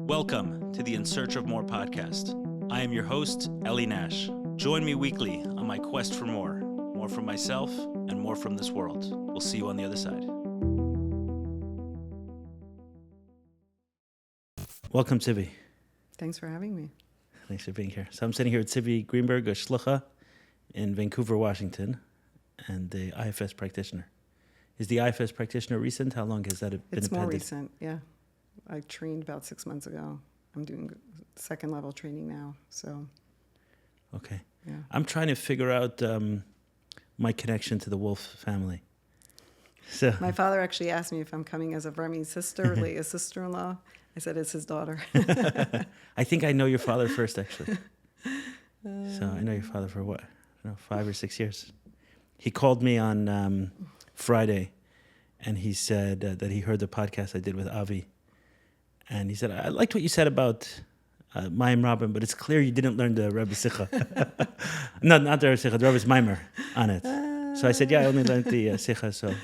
Welcome to the In Search of More podcast. I am your host, Eli Nash. Join me weekly on my quest for more from myself and more from this world. We'll see you on the other side. Welcome, Tzivie. Thanks for having me. Thanks for being here. So I'm sitting here with Tzivie Greenberg, a shlucha in Vancouver, Washington, and the IFS practitioner. Is the IFS practitioner recent? How long has that been It's appended? more recent, yeah. I trained about 6 months ago. I'm doing second level training now, so. Okay. Yeah. I'm trying to figure out my connection to the Wolf family. So My father actually asked me if I'm coming as a Remi's sister, Leah's sister-in-law. I said it's his daughter. I think I know your father first, actually. So I know your father for what? I don't know, 5 or 6 years. He called me on Friday, and he said that he heard the podcast I did with Avi. And he said, I liked what you said about Mayim Rabin, but it's clear you didn't learn the Rebbe Sikha. No, not the Rebbe Sikha, the Rebbe's Maimer on it. So I said, yeah, I only learned the Sikha. So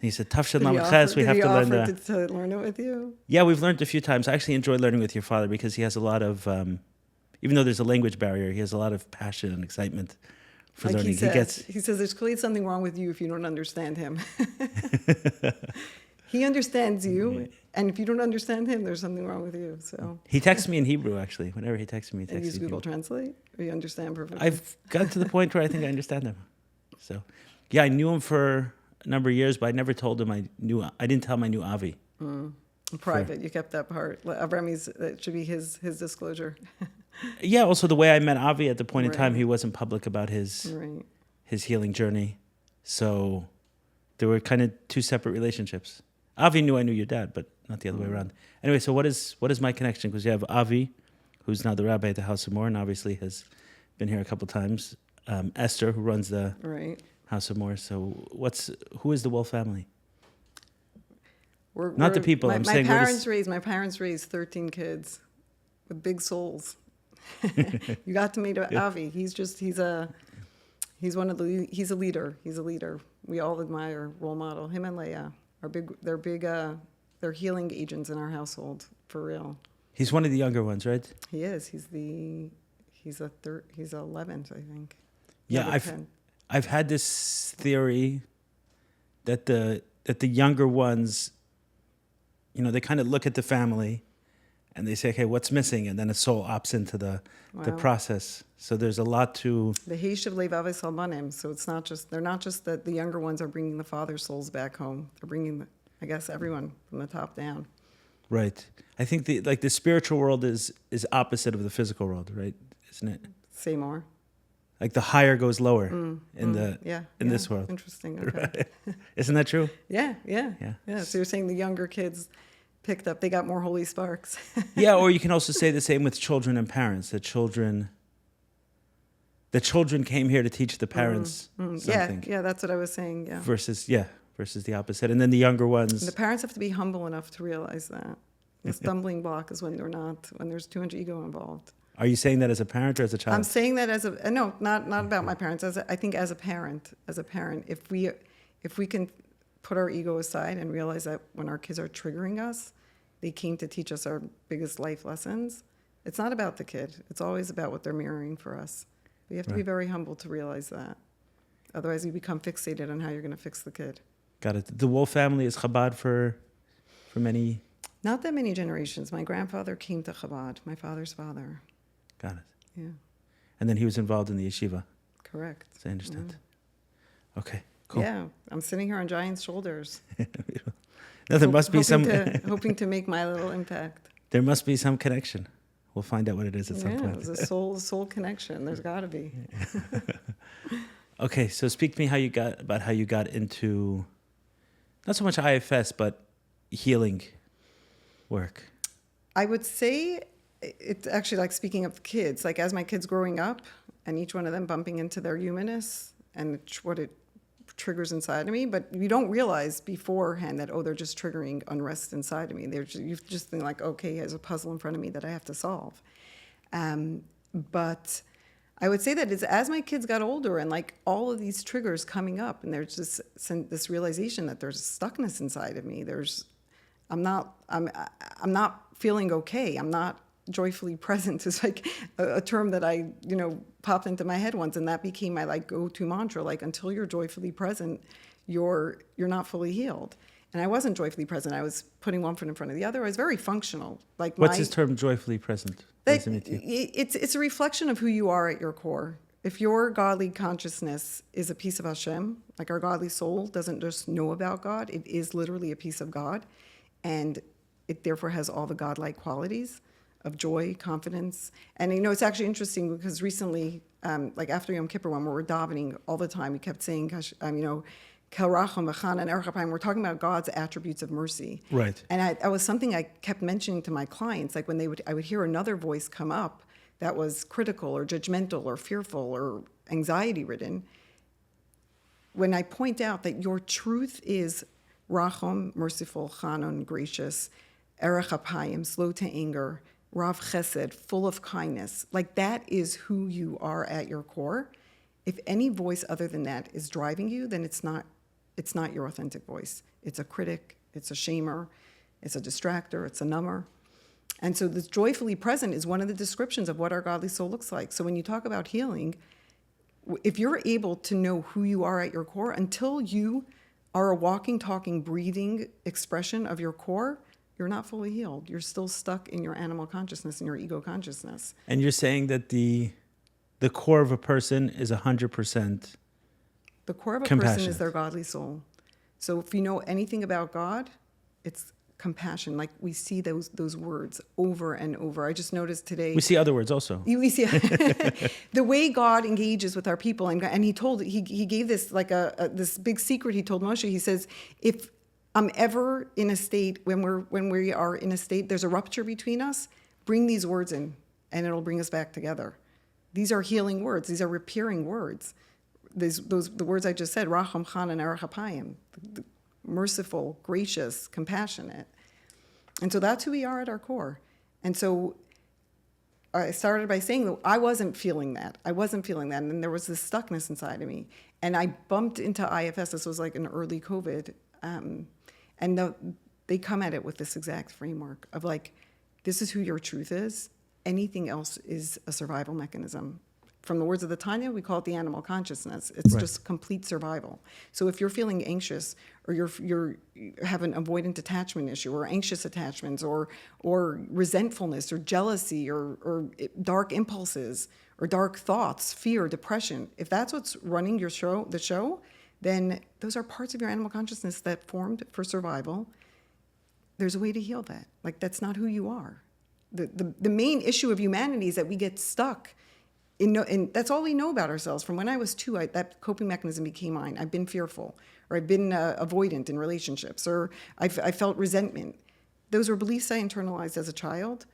he said, Tafshad Lamed Ches, we have to learn the... to learn it with you? Yeah, we've learned a few times. I actually enjoy learning with your father because he has a lot of, even though there's a language barrier, he has a lot of passion and excitement for learning. He says there's clearly something wrong with you if you don't understand him. He understands you, and if you don't understand him, there's something wrong with you. So he texts me in Hebrew, actually. Whenever he texts me, he texts me. And use Google Translate, or you understand perfectly? I've got to the point where I think I understand him. So, yeah, I knew him for a number of years, but I never told him I didn't tell him I knew Avi. Private, you kept that part. Remi's, that should be his disclosure. Yeah, also the way I met Avi at the point in time, he wasn't public about his healing journey. So there were kind of two separate relationships. Avi knew I knew your dad, but not the other way around. Anyway, so what is my connection? Because you have Avi, who's now the rabbi at the House of More, and obviously has been here a couple of times. Esther, who runs the House of More. So who is the Wolf family? Not the people. My parents raised 13 kids with big souls. You got to meet Avi. He's a leader. He's a leader. We all admire, role model. Him and Leah are big. They're healing agents in our household, for real. He's one of the younger ones, right? He is. He's 11th, I think. Yeah, I've had this theory that the younger ones, they kind of look at the family and they say, okay, what's missing? And then a soul opts into the process. So there's a lot to... The Heishav Levavis Almanim. So they're not just that the younger ones are bringing the father's souls back home. They're bringing, I guess, everyone from the top down. Right. I think the spiritual world is opposite of the physical world, right? Isn't it? Say more. Like the higher goes lower in this world. Interesting. Okay. Right. Isn't that true? Yeah. So you're saying the younger kids picked up, they got more holy sparks. Yeah, or you can also say the same with children and parents. The children came here to teach the parents something. Yeah, that's what I was saying. Yeah. Versus the opposite. And then the younger ones. And the parents have to be humble enough to realize that. The stumbling block is when there's too much ego involved. Are you saying that as a parent or as a child? I'm saying that not about my parents. I think as a parent, if we can put our ego aside and realize that when our kids are triggering us, they came to teach us our biggest life lessons. It's not about the kid. It's always about what they're mirroring for us. We have to be very humble to realize that. Otherwise, you become fixated on how you're going to fix the kid. Got it. The Wolf family is Chabad for many... Not that many generations. My grandfather came to Chabad, my father's father. Got it. Yeah. And then he was involved in the yeshiva. Correct. So I understand. Yeah. Okay, cool. Yeah, I'm sitting here on giants' shoulders. No, there must be hoping to make my little impact. There must be some connection. We'll find out what it is at some point. Yeah, there's a soul connection. There's got to be. Okay, so speak to me how you got into, not so much IFS, but healing work. I would say it's actually like speaking of the kids, like as my kids growing up and each one of them bumping into their humanness and what it triggers inside of me, but you don't realize beforehand that, they're just triggering unrest inside of me. You just think like, okay, there's a puzzle in front of me that I have to solve. But I would say that it's as my kids got older and like all of these triggers coming up and there's just this realization that there's stuckness inside of me. I'm not feeling okay. I'm not joyfully present is like a term that I, popped into my head once, and that became my like go-to mantra. Like, until you're joyfully present, you're not fully healed. And I wasn't joyfully present. I was putting one foot in front of the other. I was very functional. Like, what's this term, joyfully present? What does it mean to you? It's a reflection of who you are at your core. If your godly consciousness is a piece of Hashem, like our godly soul doesn't just know about God, it is literally a piece of God, and it therefore has all the godlike qualities of joy, confidence. And it's actually interesting because recently, like after Yom Kippur, when we were davening all the time, we kept saying, Kel Racham V'Chan and Erech Apayim. We're talking about God's attributes of mercy. Right. And that was something I kept mentioning to my clients. Like when I would hear another voice come up that was critical or judgmental or fearful or anxiety-ridden. When I point out that your truth is Racham, merciful, Chanon, gracious, Erech Apayim, slow to anger, Rav Chesed, full of kindness. Like, that is who you are at your core. If any voice other than that is driving you, then it's not your authentic voice. It's a critic, it's a shamer, it's a distractor, it's a number. And so this joyfully present is one of the descriptions of what our godly soul looks like. So when you talk about healing, if you're able to know who you are at your core, until you are a walking, talking, breathing expression of your core, you're not fully healed. You're still stuck in your animal consciousness and your ego consciousness. And you're saying that the core of a person is 100%. The core of a person is their godly soul. So if you know anything about God, it's compassion. Like, we see those words over and over. I just noticed today. We see other words also. We see the way God engages with our people, and he gave this like this big secret. He told Moshe. He says, if I'm ever in a state when we are in a state, there's a rupture between us, bring these words in, and it'll bring us back together. These are healing words. These are repairing words. The words I just said, Racham, Chan, and Erech Apayim, merciful, gracious, compassionate. And so that's who we are at our core. And so I started by saying that I wasn't feeling that. And then there was this stuckness inside of me. And I bumped into IFS. This was like an early COVID. And they come at it with this exact framework of like, this is who your truth is. Anything else is a survival mechanism. From the words of the Tanya, we call it the animal consciousness. It's right. Just complete survival. So if you're feeling anxious, or you have an avoidant attachment issue, or anxious attachments, or resentfulness, or jealousy, or dark impulses, or dark thoughts, fear, depression, if that's what's running the show, then those are parts of your animal consciousness that formed for survival. There's a way to heal that. Like, that's not who you are. The main issue of humanity is that we get stuck. And that's all we know about ourselves. From when I was 2, that coping mechanism became mine. I've been fearful, or I've been avoidant in relationships, or I felt resentment. Those were beliefs I internalized as a child.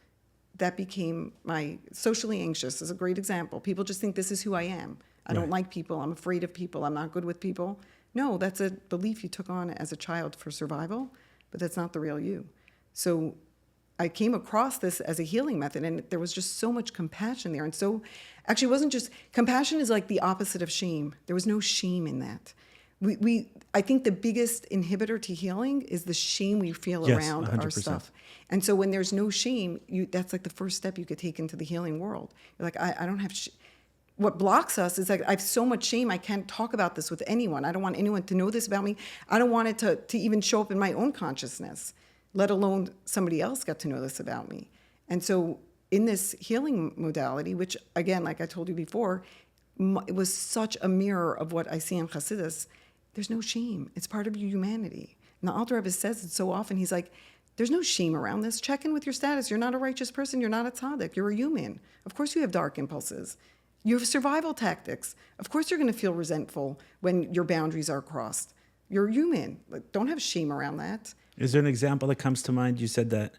That became my socially anxious is a great example. People just think this is who I am. I don't like people. I'm afraid of people. I'm not good with people. No, that's a belief you took on as a child for survival, but that's not the real you. So I came across this as a healing method, and there was just so much compassion there. And so, actually, it wasn't just, compassion is like the opposite of shame. There was no shame in that. I think the biggest inhibitor to healing is the shame we feel around 100%. our stuff. And so when there's no shame, that's like the first step you could take into the healing world. You're like, I don't have what blocks us is like, I have so much shame, I can't talk about this with anyone. I don't want anyone to know this about me. I don't want it to even show up in my own consciousness, let alone somebody else got to know this about me. And so in this healing modality, which again, like I told you before, it was such a mirror of what I see in Hasidus, there's no shame. It's part of your humanity. And the Alter Rebbe says it so often. He's like, there's no shame around this. Check in with your status. You're not a righteous person. You're not a tzaddik. You're a human. Of course you have dark impulses. You have survival tactics. Of course you're going to feel resentful when your boundaries are crossed. You're human. Like, don't have shame around that. Is there an example that comes to mind? You said that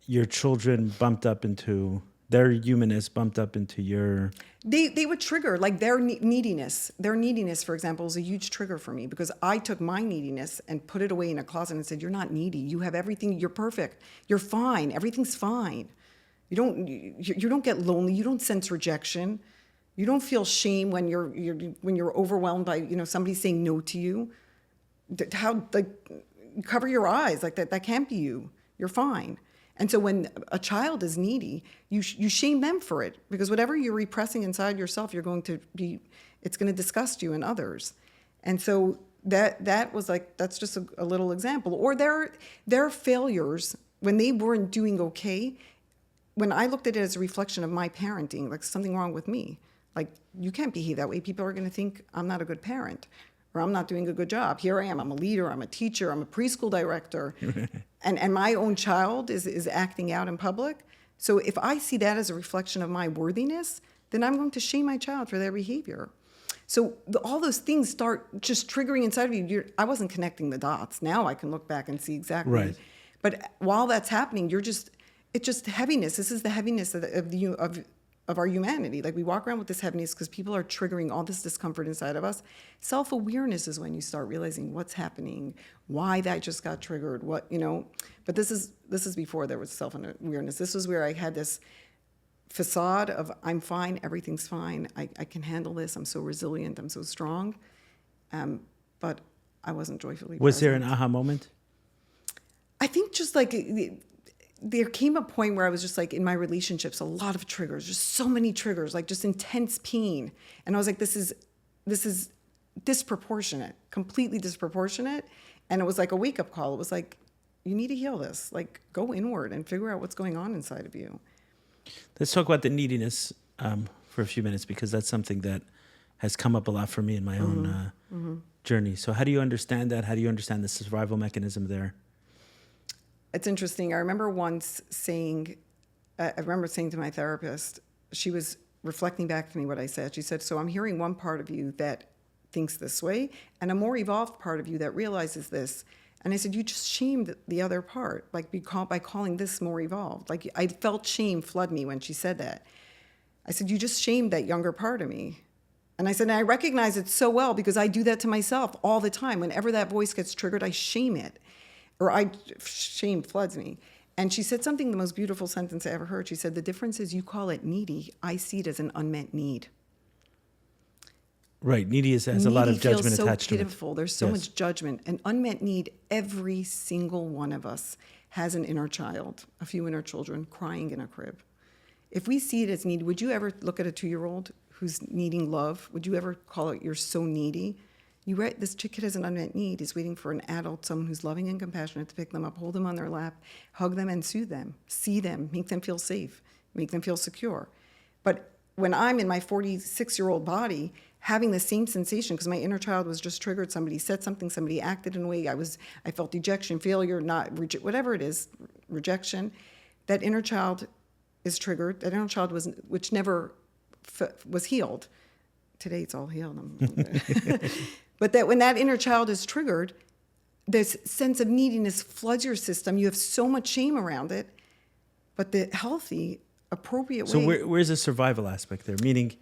your children bumped up into, their humanness bumped up into your... They would trigger, like their neediness. Their neediness, for example, is a huge trigger for me because I took my neediness and put it away in a closet and said, you're not needy. You have everything. You're perfect. You're fine. Everything's fine. You don't get lonely. You don't sense rejection. You don't feel shame when you're overwhelmed by somebody saying no to you. How, like, cover your eyes, like that can't be you. You're fine. And so when a child is needy, you shame them for it, because whatever you're repressing inside yourself, it's going to disgust you and others. And so that was like, that's just a little example. Or their failures, when they weren't doing okay, when I looked at it as a reflection of my parenting, like something wrong with me, like you can't behave that way. People are going to think I'm not a good parent, or I'm not doing a good job. Here I am. I'm a leader. I'm a teacher. I'm a preschool director. and my own child is acting out in public. So if I see that as a reflection of my worthiness, then I'm going to shame my child for their behavior. So all those things start just triggering inside of you. I wasn't connecting the dots. Now I can look back and see exactly. Right. But while that's happening, it's just heaviness. This is the heaviness of our humanity. Like we walk around with this heaviness because people are triggering all this discomfort inside of us. Self-awareness is when you start realizing what's happening, why that just got triggered, But this is before there was self-awareness. This was where I had this facade of I'm fine, everything's fine, I can handle this, I'm so resilient, I'm so strong. But I wasn't joyfully Was there present. an aha moment? I think just like there came a point where I was just like in my relationships, a lot of triggers, just so many triggers, like just intense pain. And I was like, this is disproportionate, completely disproportionate. And it was like a wake-up call. It was like, you need to heal this. Like, go inward and figure out what's going on inside of you. Let's talk about the neediness for a few minutes, because that's something that has come up a lot for me in my own journey. So how do you understand that? How do you understand the survival mechanism there? It's interesting. I remember once saying to my therapist, she was reflecting back to me what I said. She said, so I'm hearing one part of you that thinks this way and a more evolved part of you that realizes this. And I said, you just shamed the other part, like by calling this more evolved. Like I felt shame flood me when she said that. I said, you just shamed that younger part of me. And I said, and I recognize it so well because I do that to myself all the time. Whenever that voice gets triggered, I shame it. Shame floods me. And she said something, the most beautiful sentence I ever heard. She said, the difference is you call it needy. I see it as an unmet need. Right. Needy has a lot of judgment feels so attached to it. Pitiful. There's so much judgment. An unmet need, every single one of us has an inner child, a few inner children crying in a crib. If we see it as need, would you ever look at a 2-year-old who's needing love? Would you ever call it, you're so needy? This kid has an unmet need. He's waiting for an adult, someone who's loving and compassionate to pick them up, hold them on their lap, hug them and soothe them, see them, make them feel safe, make them feel secure. But when I'm in my 46-year-old body, having the same sensation, because my inner child was just triggered, somebody said something, somebody acted in a way, I felt dejection, failure, whatever it is, rejection, that inner child is triggered. That inner child which never was healed. Today it's all healed. But that when that inner child is triggered, this sense of neediness floods your system. You have so much shame around it. But the healthy, appropriate way. So where's the survival aspect there? Meaning,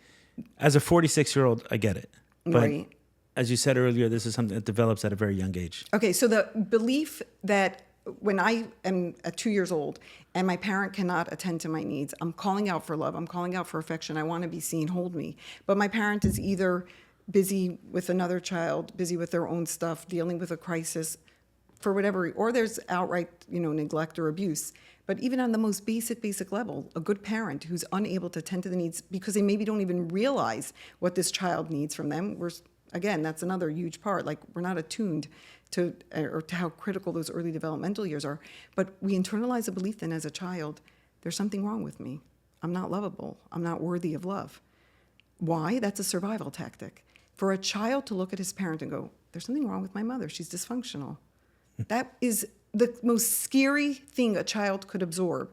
as a 46-year-old, I get it. But right. As you said earlier, this is something that develops at a very young age. Okay, so the belief that when I am 2 years old and my parent cannot attend to my needs, I'm calling out for love, I'm calling out for affection, I want to be seen, hold me. But my parent is either busy with another child, busy with their own stuff, dealing with a crisis for whatever, or there's outright, neglect or abuse. But even on the most basic level, a good parent who's unable to tend to the needs because they maybe don't even realize what this child needs from them. Again, that's another huge part. Like we're not attuned to how critical those early developmental years are. But we internalize a belief then as a child, there's something wrong with me. I'm not lovable. I'm not worthy of love. Why? That's a survival tactic. For a child to look at his parent and go, there's something wrong with my mother. She's dysfunctional. That is the most scary thing a child could absorb.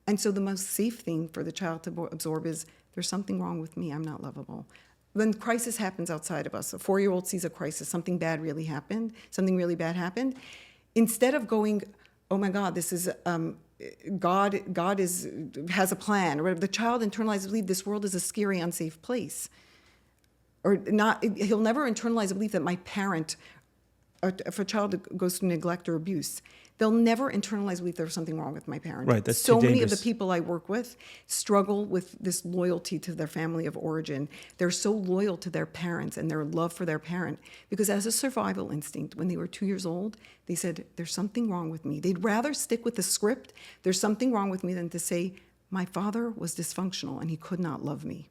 And so the most safe thing for the child to absorb is there's something wrong with me. I'm not lovable. When crisis happens outside of us, a 4-year-old sees a crisis, something bad really happened, something really bad happened. Instead of going, oh my God, this is God has a plan, or whatever, the child internalizes belief this world is a scary, unsafe place. Or not, he'll never internalize a belief that my parent if a child goes through neglect or abuse, they'll never internalize belief there's something wrong with my parent. Right, that's so too many of the dangerous. people I work with struggle with this loyalty to their family of origin. They're so loyal to their parents and their love for their parent because as a survival instinct, when they were 2 years old, they said, there's something wrong with me. They'd rather stick with the script, there's something wrong with me, than to say, my father was dysfunctional and he could not love me.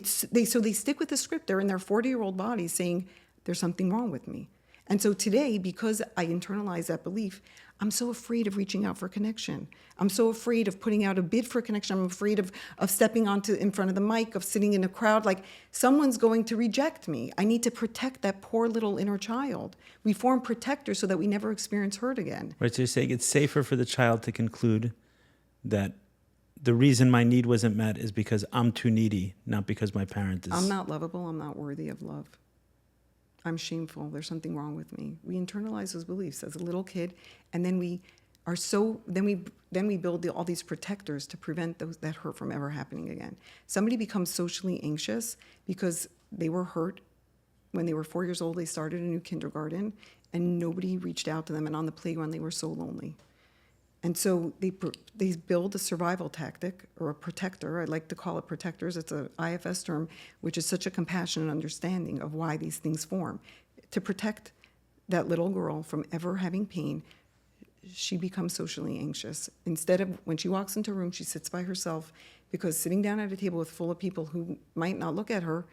So they stick with the script. They're in their 40-year-old bodies saying, there's something wrong with me. And so today, because I internalize that belief, I'm so afraid of reaching out for connection. I'm so afraid of putting out a bid for connection. I'm afraid of stepping in front of the mic, of sitting in a crowd. Like, someone's going to reject me. I need to protect that poor little inner child. We form protectors so that we never experience hurt again. Right, so you're saying it's safer for the child to conclude that the reason my need wasn't met is because I'm too needy, not because my parent is... I'm not lovable. I'm not worthy of love. I'm shameful. There's something wrong with me. We internalize those beliefs as a little kid, and then we build all these protectors to prevent that hurt from ever happening again. Somebody becomes socially anxious because they were hurt when they were 4 years old. They started a new kindergarten, and nobody reached out to them. And on the playground, they were so lonely. And so they build a survival tactic or a protector. I like to call it protectors. It's an IFS term, which is such a compassionate understanding of why these things form. To protect that little girl from ever having pain, she becomes socially anxious. Instead of, when she walks into a room, she sits by herself, because sitting down at a table with full of people who might not look at her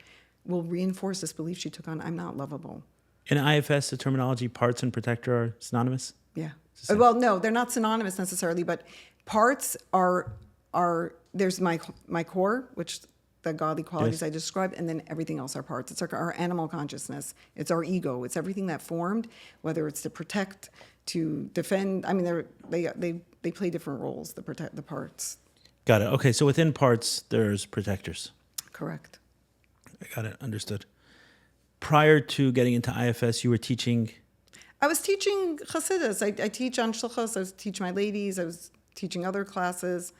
will reinforce this belief she took on, I'm not lovable. In IFS, the terminology parts and protector are synonymous? Yeah. Well, no, they're not synonymous necessarily, but parts are there's my core, which the godly qualities I described, and then everything else are parts. It's like our animal consciousness. It's our ego. It's everything that formed, whether it's to protect, to defend. I mean, they play different roles, the parts. Got it. Okay, so within parts, there's protectors. Correct. I got it. Understood. Prior to getting into IFS, you were teaching... I was teaching Chassidus. I teach on Shlichus. I was teaching my ladies. I was teaching other classes.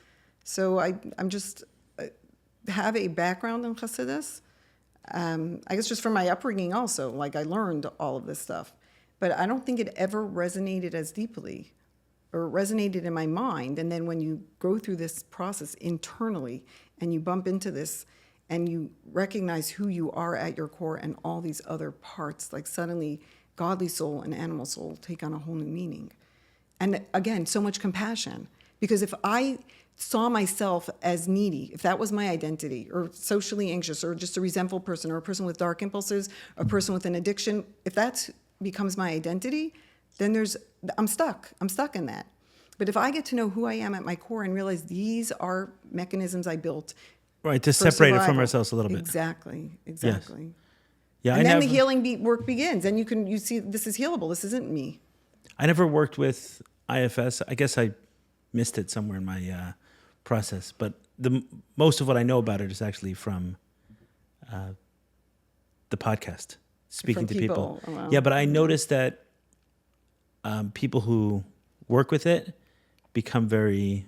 So I'm just have a background in Chassidus. I guess just from my upbringing also. Like, I learned all of this stuff. But I don't think it ever resonated as deeply or resonated in my mind. And then when you go through this process internally and you bump into this and you recognize who you are at your core and all these other parts, like suddenly... godly soul and animal soul take on a whole new meaning. And again, so much compassion. Because if I saw myself as needy, if that was my identity, or socially anxious, or just a resentful person, or a person with dark impulses, a person with an addiction, if that becomes my identity, then I'm stuck. I'm stuck in that. But if I get to know who I am at my core and realize these are mechanisms I built. Right, to separate it from ourselves a little bit. Exactly. Yes. Yeah, and then the healing work begins, and you see this is healable. This isn't me. I never worked with IFS. I guess I missed it somewhere in my process. But most of what I know about it is actually from the podcast, speaking to people. Oh, wow. Yeah, but I noticed that people who work with it become very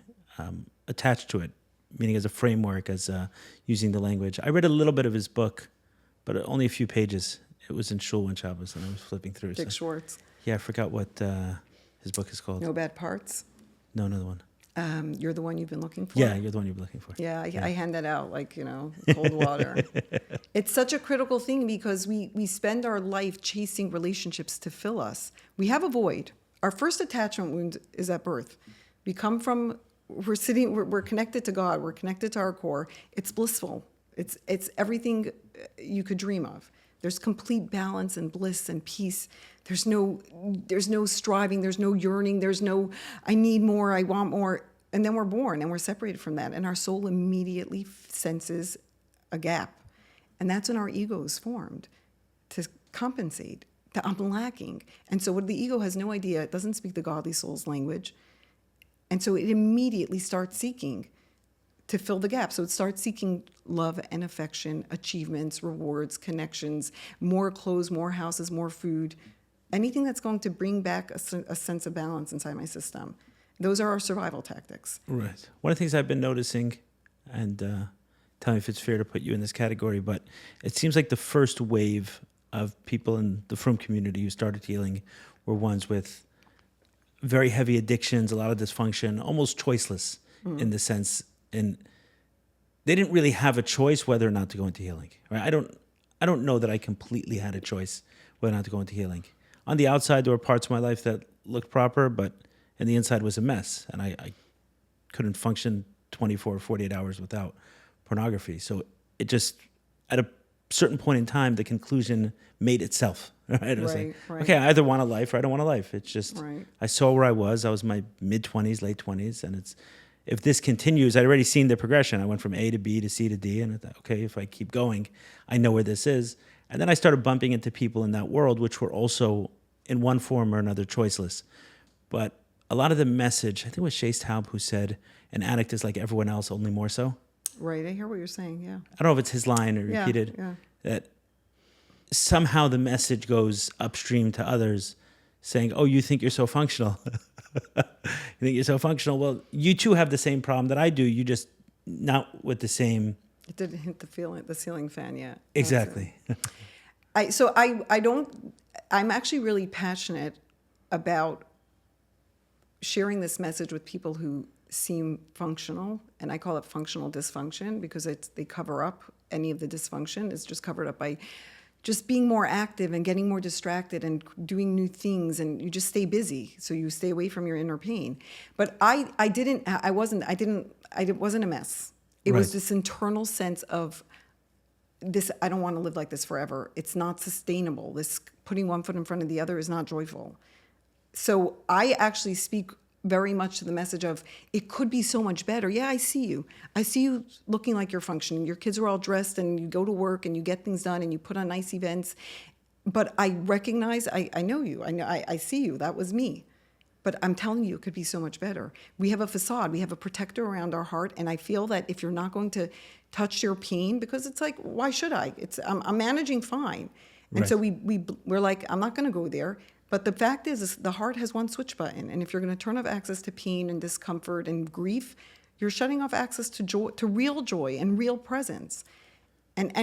attached to it, meaning as a framework, as using the language. I read a little bit of his book, but only a few pages. It was in Shul one Shabbos, and I was flipping through. Dick Schwartz. Yeah, I forgot what his book is called. No Bad Parts. No, another one. You're the one you've been looking for? Yeah, you're the one you've been looking for. Yeah, I hand that out like, cold water. It's such a critical thing because we spend our life chasing relationships to fill us. We have a void. Our first attachment wound is at birth. We're connected to God. We're connected to our core. It's blissful. It's everything you could dream of. There's complete balance and bliss and peace. There's no striving. There's no yearning. There's no, I need more, I want more. And then we're born and we're separated from that. And our soul immediately senses a gap. And that's when our ego is formed to compensate, that I'm lacking. And so what the ego has no idea, it doesn't speak the godly soul's language. And so it immediately starts seeking to fill the gap. So it starts seeking love and affection, achievements, rewards, connections, more clothes, more houses, more food, anything that's going to bring back a sense of balance inside my system. Those are our survival tactics. Right. One of the things I've been noticing, and tell me if it's fair to put you in this category, but it seems like the first wave of people in the frum community who started healing were ones with very heavy addictions, a lot of dysfunction, almost choiceless in the sense, and they didn't really have a choice whether or not to go into healing. Right? I don't know that I completely had a choice whether or not to go into healing. On the outside, there were parts of my life that looked proper, but and the inside was a mess, and I couldn't function 24 or 48 hours without pornography. So it just, at a certain point in time, the conclusion made itself. Right? I was like, okay, I either want a life or I don't want a life. It's just, I saw where I was. I was in my mid-20s, late 20s, and it's, if this continues, I'd already seen the progression. I went from A to B to C to D, and I thought, okay, if I keep going, I know where this is. And then I started bumping into people in that world, which were also, in one form or another, choiceless. But a lot of the message, I think it was Shays Taub who said, an addict is like everyone else, only more so. Right, I hear what you're saying, yeah. I don't know if it's his line or repeated, that somehow the message goes upstream to others saying, oh, you think you're so functional. You think you're so functional. Well, you too have the same problem that I do. You just not with the same. It didn't hit the ceiling fan yet. Exactly. I'm actually really passionate about sharing this message with people who seem functional, and I call it functional dysfunction because they cover up any of the dysfunction. It's just covered up by just being more active and getting more distracted and doing new things, and you just stay busy, so you stay away from your inner pain. But I wasn't a mess. It was this internal sense of this, I don't want to live like this forever. It's not sustainable. This putting one foot in front of the other is not joyful. So I actually speak very much to the message of it could be so much better. Yeah, I see you. I see you looking like you're functioning. Your kids are all dressed and you go to work and you get things done and you put on nice events. But I recognize, I know you. I see you. That was me. But I'm telling you, it could be so much better. We have a facade. We have a protector around our heart. And I feel that if you're not going to touch your pain, because it's like, why should I? I'm managing fine. And so we're like, I'm not going to go there. But the fact is the heart has one switch button. And if you're going to turn off access to pain and discomfort and grief, you're shutting off access to joy, to real joy and real presence. And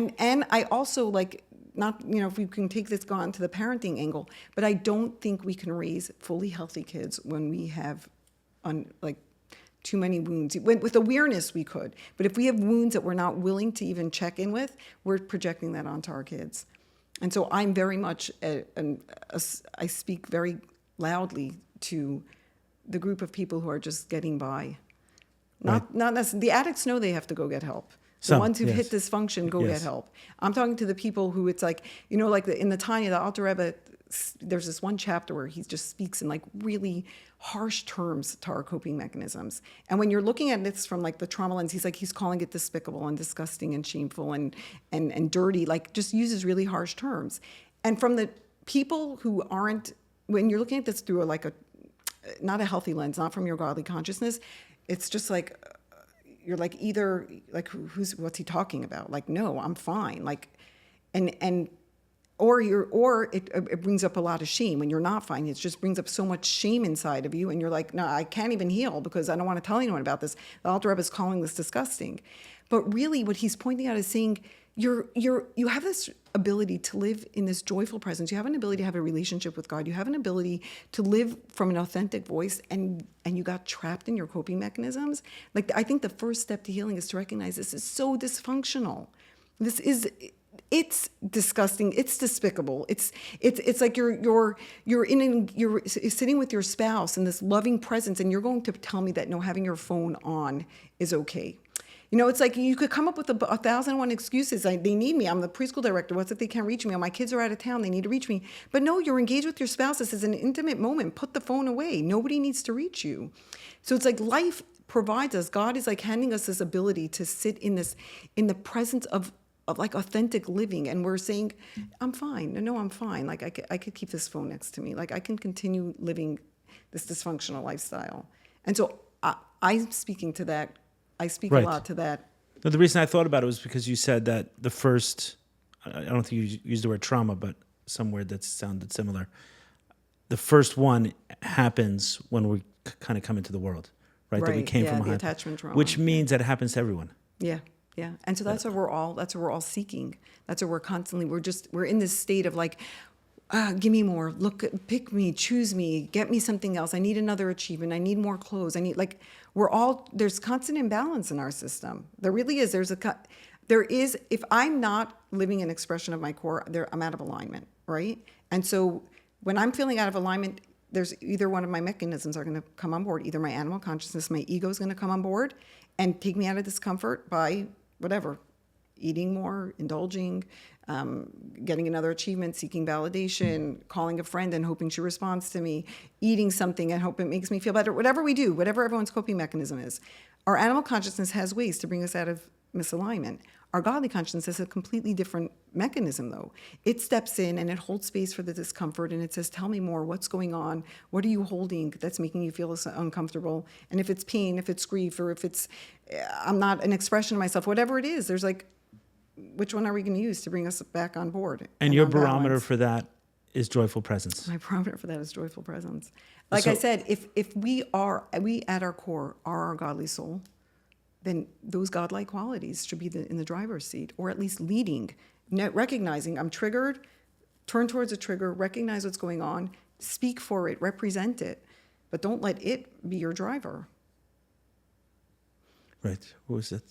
I also like, not, if we can take this on to the parenting angle, but I don't think we can raise fully healthy kids when we have too many wounds. With awareness, we could. But if we have wounds that we're not willing to even check in with, we're projecting that onto our kids. And so I'm very much, I speak very loudly to the group of people who are just getting by. Not necessarily, the addicts know they have to go get help. The ones who've hit dysfunction go get help. I'm talking to the people who it's like, in the Tanya, the Alter Rebbe, there's this one chapter where he just speaks in like really harsh terms to our coping mechanisms. And when you're looking at this from like the trauma lens, he's calling it despicable and disgusting and shameful and dirty, like just uses really harsh terms. And from the people who aren't, when you're looking at this through not a healthy lens, not from your godly consciousness, it's just like, you're like either like what's he talking about? Like, no, I'm fine. Like, or it brings up a lot of shame when you're not fine. It just brings up so much shame inside of you, and you're like, no, I can't even heal because I don't want to tell anyone about this. The Alter Rebbe is calling this disgusting, but really, what he's pointing out is saying you have this ability to live in this joyful presence. You have an ability to have a relationship with God. You have an ability to live from an authentic voice, and you got trapped in your coping mechanisms. Like, I think the first step to healing is to recognize this is so dysfunctional. It's disgusting. It's despicable. It's like you're sitting with your spouse in this loving presence, and you're going to tell me that no, having your phone on is okay. It's like you could come up with 1,001 excuses. They need me. I'm the preschool director. What's if they can't reach me? Oh, my kids are out of town. They need to reach me. But no, you're engaged with your spouse. This is an intimate moment. Put the phone away. Nobody needs to reach you. So it's like life provides us. God is like handing us this ability to sit in the presence of like authentic living. And we're saying, I'm fine. No, I'm fine. Like I could keep this phone next to me. Like I can continue living this dysfunctional lifestyle. And so I'm speaking to that. I speak a lot to that. No, the reason I thought about it was because you said that the first, I don't think you used the word trauma, but some word that sounded similar. The first one happens when we kind of come into the world, right? That we came from the attachment trauma. Which means that it happens to everyone. Yeah. Yeah. And so that's what we're all seeking. That's what we're constantly, we're in this state of like, give me more, pick me, choose me, get me something else. I need another achievement. I need more clothes. I need there's constant imbalance in our system. There really is. If I'm not living an expression of my core, I'm out of alignment, right? And so when I'm feeling out of alignment, there's either one of my mechanisms are going to come on board. Either my animal consciousness, my ego is going to come on board and take me out of discomfort by whatever, eating more, indulging, getting another achievement, seeking validation, calling a friend and hoping she responds to me, eating something and hope it makes me feel better. Whatever we do, whatever everyone's coping mechanism is, our animal consciousness has ways to bring us out of misalignment. Our godly consciousness has a completely different mechanism, though. It steps in and it holds space for the discomfort and it says, tell me more, what's going on? What are you holding that's making you feel so uncomfortable? And if it's pain, if it's grief, or if it's, I'm not an expression of myself, whatever it is, there's like, which one are we going to use to bring us back on board? And your barometer for that is joyful presence. My barometer for that is joyful presence. Like I said, if we at our core are our godly soul, then those godlike qualities should be in the driver's seat, or at least leading, recognizing I'm triggered, turn towards a trigger, recognize what's going on, speak for it, represent it, but don't let it be your driver. Right. What was it?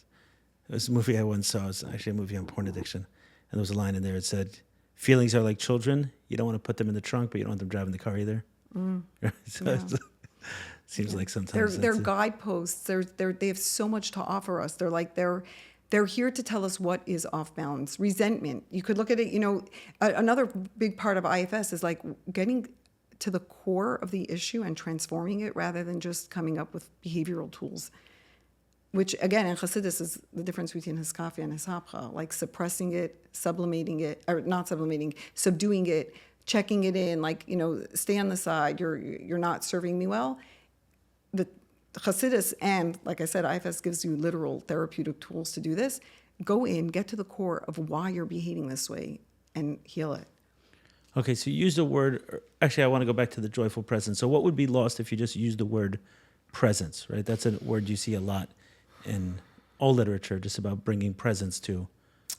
It was a movie I once saw. It was actually a movie on porn addiction. And there was a line in there that said, feelings are like children. You don't want to put them in the trunk, but you don't want them driving the car either. So yeah. Seems like sometimes they're guideposts. They have so much to offer us. They're here to tell us what is off balance. Resentment. You could look at it. Another big part of IFS is like getting to the core of the issue and transforming it rather than just coming up with behavioral tools. Which again in Chassidus is the difference between hiskafia and hisapcha, like suppressing it, sublimating it, or not sublimating, subduing it, checking it in, like stay on the side. You're not serving me well. The Chassidus and, like I said, IFS gives you literal therapeutic tools to do this. Go in, get to the core of why you're behaving this way, and heal it. Okay, so you use the word. Actually, I want to go back to the joyful presence. So, what would be lost if you just use the word presence? Right, that's a word you see a lot in all literature, just about bringing presence to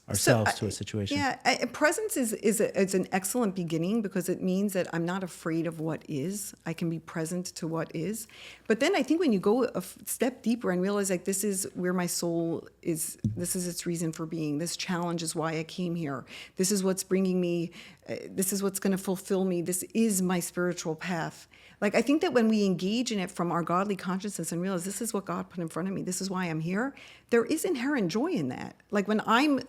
ourselves, to a situation. Yeah, presence is an excellent beginning because it means that I'm not afraid of what is. I can be present to what is. But then I think when you go a step deeper and realize like this is where my soul is, this is its reason for being. This challenge is why I came here. This is what's bringing me, this is what's going to fulfill me. This is my spiritual path. Like, I think that when we engage in it from our godly consciousness and realize this is what God put in front of me, this is why I'm here, there is inherent joy in that. Like when I'm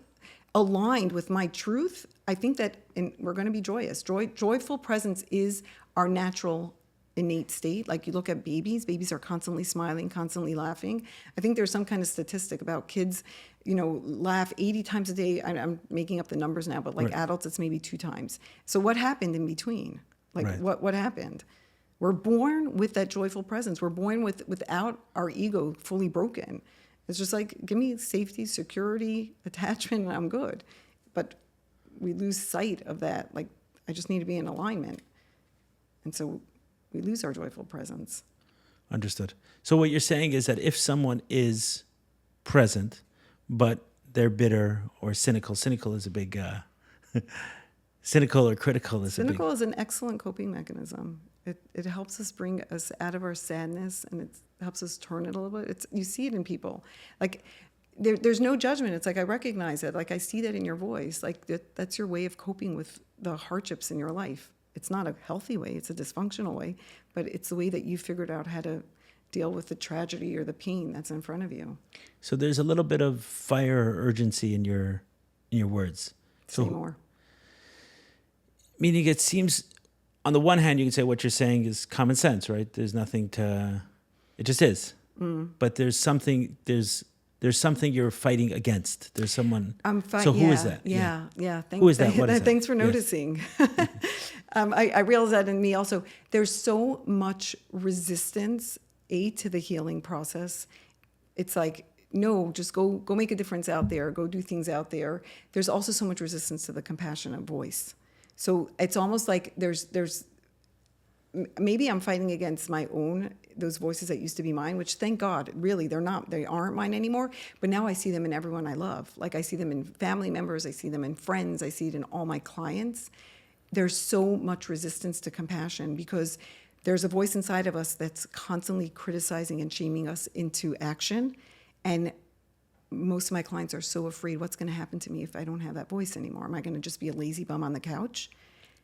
aligned with my truth, I think that we're going to be joyous. Joyful presence is our natural innate state. Like you look at babies are constantly smiling, constantly laughing. I think there's some kind of statistic about kids, laugh 80 times a day. I'm making up the numbers now, but like adults, it's maybe 2 times. So what happened in between? Like what happened? We're born with that joyful presence. We're born without our ego fully broken. It's just like, give me safety, security, attachment, and I'm good. But we lose sight of that. Like, I just need to be in alignment. And so we lose our joyful presence. Understood. So what you're saying is that if someone is present, but they're bitter or cynical is a big, cynical or critical is Cynical is an excellent coping mechanism. It helps us bring us out of our sadness, and it helps us turn it a little bit. You see it in people. Like, there's no judgment. It's like, I recognize it. Like, I see that in your voice. Like, that's your way of coping with the hardships in your life. It's not a healthy way. It's a dysfunctional way. But it's the way that you figured out how to deal with the tragedy or the pain that's in front of you. So there's a little bit of fire or urgency in your words. Say more. Meaning it seems... On the one hand, you can say what you're saying is common sense, right? There's nothing it just is. But there's something you're fighting against. There's someone. So who is that? Yeah. Who is that? What is that? Thanks for noticing. Yes. I realize that in me also. There's so much resistance, to the healing process. It's like, no, just go make a difference out there. Go do things out there. There's also so much resistance to the compassionate voice. So it's almost like there's maybe I'm fighting against my own those voices that used to be mine, which thank God, really, they aren't mine anymore. But now I see them in everyone I love. Like I see them in family members, I see them in friends, I see it in all my clients. There's so much resistance to compassion because there's a voice inside of us that's constantly criticizing and shaming us into action. And most of my clients are so afraid, what's going to happen to me if I don't have that voice anymore? Am I going to just be a lazy bum on the couch?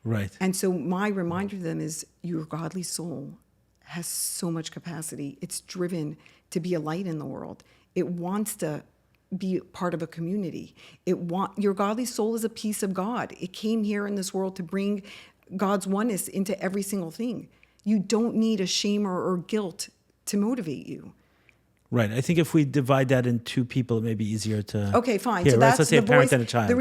Right. And so my reminder to them is your godly soul has so much capacity. It's driven to be a light in the world. It wants to be part of a community. Your godly soul is a piece of God. It came here in this world to bring God's oneness into every single thing. You don't need a shame or guilt to motivate you. Right. I think if we divide that in two people, it may be easier to. Okay, fine. Hear, So right? that's Let's say the a parent voice, and a child. the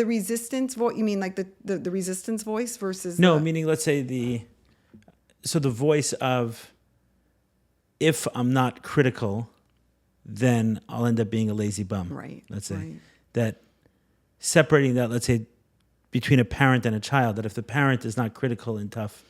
resistance voice. You mean like the resistance voice versus No, meaning let's say the voice of, if I'm not critical, then I'll end up being a lazy bum. Right. Let's say right. that separating that, let's say, between a parent and a child, that if the parent is not critical and tough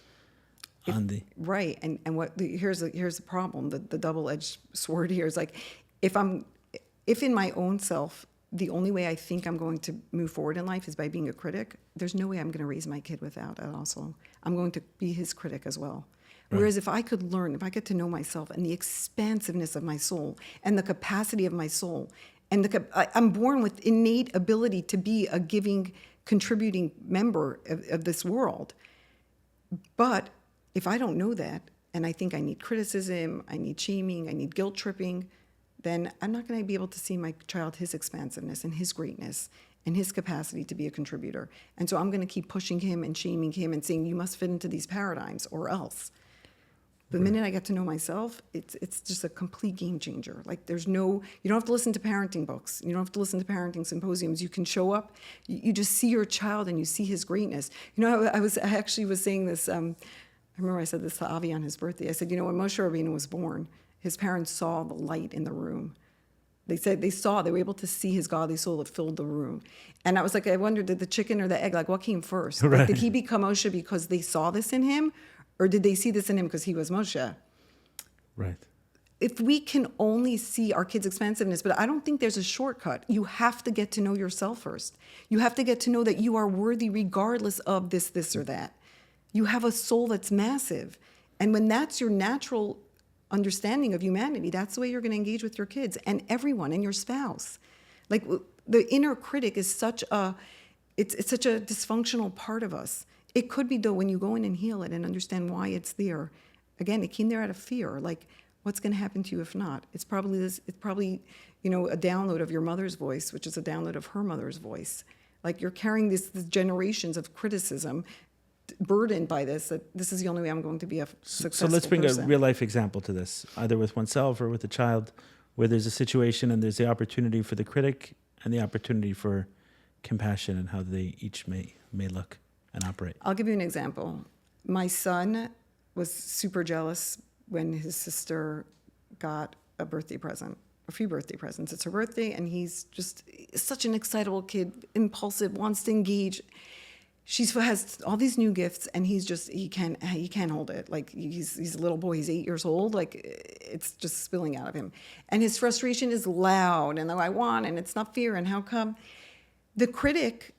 on the. Right. And here's the problem. The double-edged sword here is like, if in my own self, the only way I think I'm going to move forward in life is by being a critic, there's no way I'm going to raise my kid without that also. I'm going to be his critic as well. Right. Whereas if I could learn, if I get to know myself and the expansiveness of my soul and the capacity of my soul, and I'm born with innate ability to be a giving, contributing member of this world. But if I don't know that, and I think I need criticism, I need shaming, I need guilt tripping, then I'm not going to be able to see my child his expansiveness and his greatness and his capacity to be a contributor. And so I'm going to keep pushing him and shaming him and saying, you must fit into these paradigms or else. The minute I get to know myself, it's just a complete game changer. Like you don't have to listen to parenting books. You don't have to listen to parenting symposiums. You can show up, you just see your child and you see his greatness. You know, I actually was saying this, I remember I said this to Avi on his birthday. I said, when Moshe Rabbeinu was born, his parents saw the light in the room. They said they were able to see his godly soul that filled the room. And I was like, I wondered, did the chicken or the egg, like what came first? Right. Like, did he become Moshe because they saw this in him? Or did they see this in him because he was Moshe? Right. If we can only see our kids' expansiveness, but I don't think there's a shortcut. You have to get to know yourself first. You have to get to know that you are worthy regardless of this, or that. You have a soul that's massive. And when that's your natural understanding of humanity, that's the way you're going to engage with your kids and everyone and your spouse. Like the inner critic is such a dysfunctional part of us. It could be, though, when you go in and heal it and understand why it's there. Again, it came there out of fear. Like, what's going to happen to you if not? It's probably a download of your mother's voice, which is a download of her mother's voice. Like, you're carrying these generations of criticism, burdened by this, that this is the only way I'm going to be a successful So let's bring person. a real life example to this, either with oneself or with a child, where there's a situation and there's the opportunity for the critic and the opportunity for compassion, and how they each may look and operate. I'll give you an example. My son was super jealous when his sister got a birthday present, a few birthday presents. It's her birthday, and he's just such an excitable kid, impulsive, wants to engage. She has all these new gifts, and he can't hold it. Like he's a little boy, he's 8 years old. Like it's just spilling out of him, and his frustration is loud. And I want, and it's not fair. And how come? The critic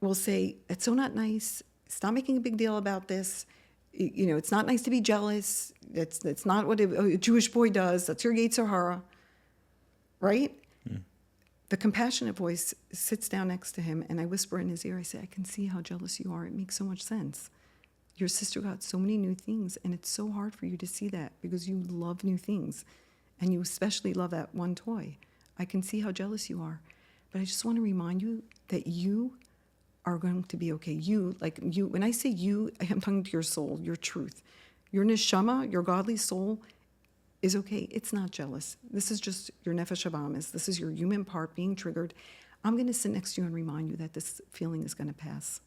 will say, it's so not nice. Stop making a big deal about this. It's not nice to be jealous. It's not what a Jewish boy does. That's your Yetzer Hara, right? Mm. The compassionate voice sits down next to him, and I whisper in his ear, I say, I can see how jealous you are. It makes so much sense. Your sister got so many new things, and it's so hard for you to see that because you love new things, and you especially love that one toy. I can see how jealous you are. But I just want to remind you that you are going to be okay. When I say you, I'm talking to your soul, your truth. Your neshama, your godly soul, is okay. It's not jealous. This is just your nefesh habahamis. This is your human part being triggered. I'm going to sit next to you and remind you that this feeling is going to pass.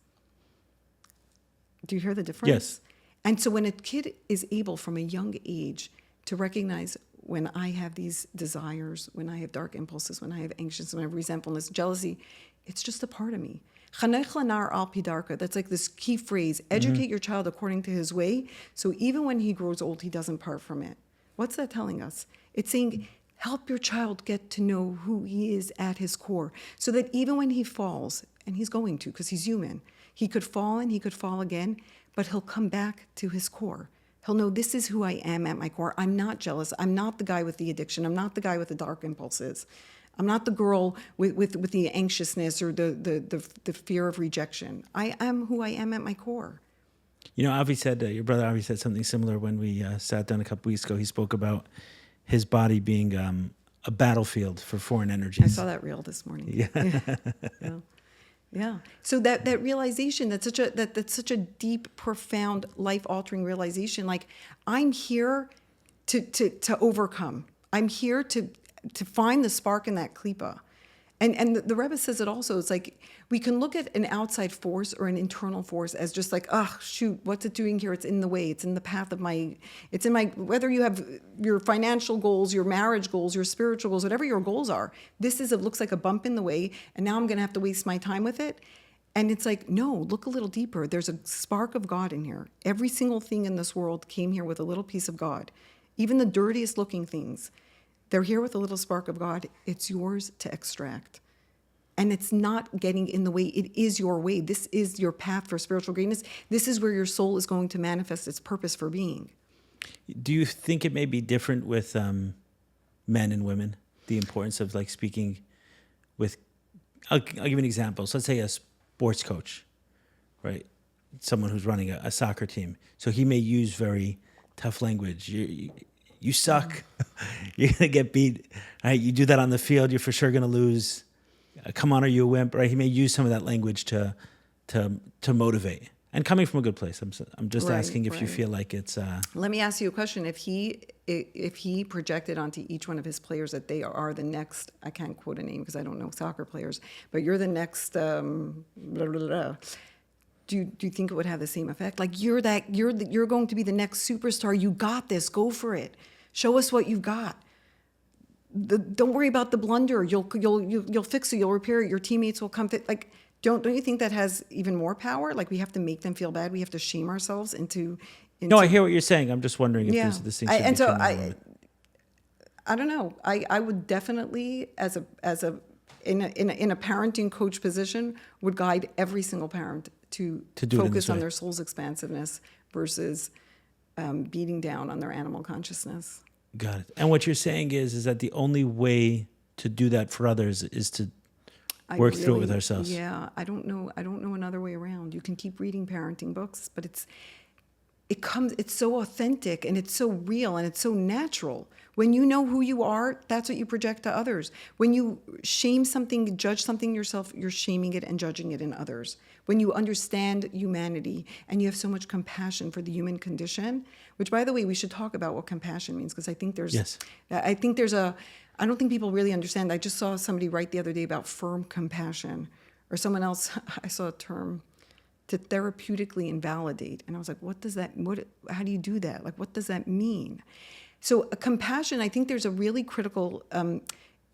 Do you hear the difference? Yes. And so when a kid is able from a young age to recognize when I have these desires, when I have dark impulses, when I have anxiousness, when I have resentfulness, jealousy, it's just a part of me. Chanech lanar al pidarka. That's like this key phrase. Educate your child according to his way, so even when he grows old, he doesn't part from it. What's that telling us? It's saying, help your child get to know who he is at his core, so that even when he falls, and he's going to because he's human, he could fall and he could fall again, but he'll come back to his core. He'll know, this is who I am at my core. I'm not jealous. I'm not the guy with the addiction. I'm not the guy with the dark impulses. I'm not the girl with the anxiousness or the fear of rejection. I am who I am at my core. You know, Avi said, your brother Avi said something similar when we sat down a couple weeks ago. He spoke about his body being a battlefield for foreign energies. I saw that reel this morning. Yeah. Yeah. Yeah. So that realization, that's such a deep, profound, life-altering realization. Like, I'm here to overcome. I'm here to find the spark in that klipa. And the Rebbe says it also. It's like, we can look at an outside force or an internal force as just like, oh, shoot, what's it doing here? It's in the way. It's in the path of whether you have your financial goals, your marriage goals, your spiritual goals, whatever your goals are, it looks like a bump in the way, and now I'm going to have to waste my time with it. And it's like, no, look a little deeper. There's a spark of God in here. Every single thing in this world came here with a little piece of God. Even the dirtiest looking things, they're here with a little spark of God. It's yours to extract. And it's not getting in the way. It is your way. This is your path for spiritual greatness. This is where your soul is going to manifest its purpose for being. Do you think it may be different with men and women? The importance of like speaking with, I'll give you an example. So let's say a sports coach, right? Someone who's running a soccer team. So he may use very tough language. You suck. You're gonna get beat. Right? You do that on the field, you're for sure gonna lose. Come on, are you a wimp? Right? He may use some of that language to motivate. And coming from a good place, I'm just asking if you feel like it's. Let me ask you a question. If he projected onto each one of his players that they are the next, I can't quote a name because I don't know soccer players, but you're the next. Blah, blah, blah. Do you think it would have the same effect? Like, you're going to be the next superstar. You got this. Go for it. Show us what you've got. Don't worry about the blunder. You'll fix it. You'll repair it. Your teammates will come fit. Like, don't you think that has even more power? Like, we have to make them feel bad. We have to shame ourselves into. No, I hear what you're saying. I'm just wondering if there's a distinction. I don't know. I would definitely, in a parenting coach position, would guide every single parent to focus on their soul's expansiveness versus beating down on their animal consciousness. Got it. And what you're saying is that the only way to do that for others is to work through it with ourselves. Yeah, I don't know another way around. You can keep reading parenting books, but it's so authentic and it's so real and it's so natural. When you know who you are, that's what you project to others. When you shame something, judge something yourself, you're shaming it and judging it in others. When you understand humanity and you have so much compassion for the human condition, which, by the way, we should talk about what compassion means, because I think I don't think people really understand. I just saw somebody write the other day about firm compassion, or someone else, I saw a term, to therapeutically invalidate. And I was like, how do you do that? Like, what does that mean? So compassion, I think there's a really critical,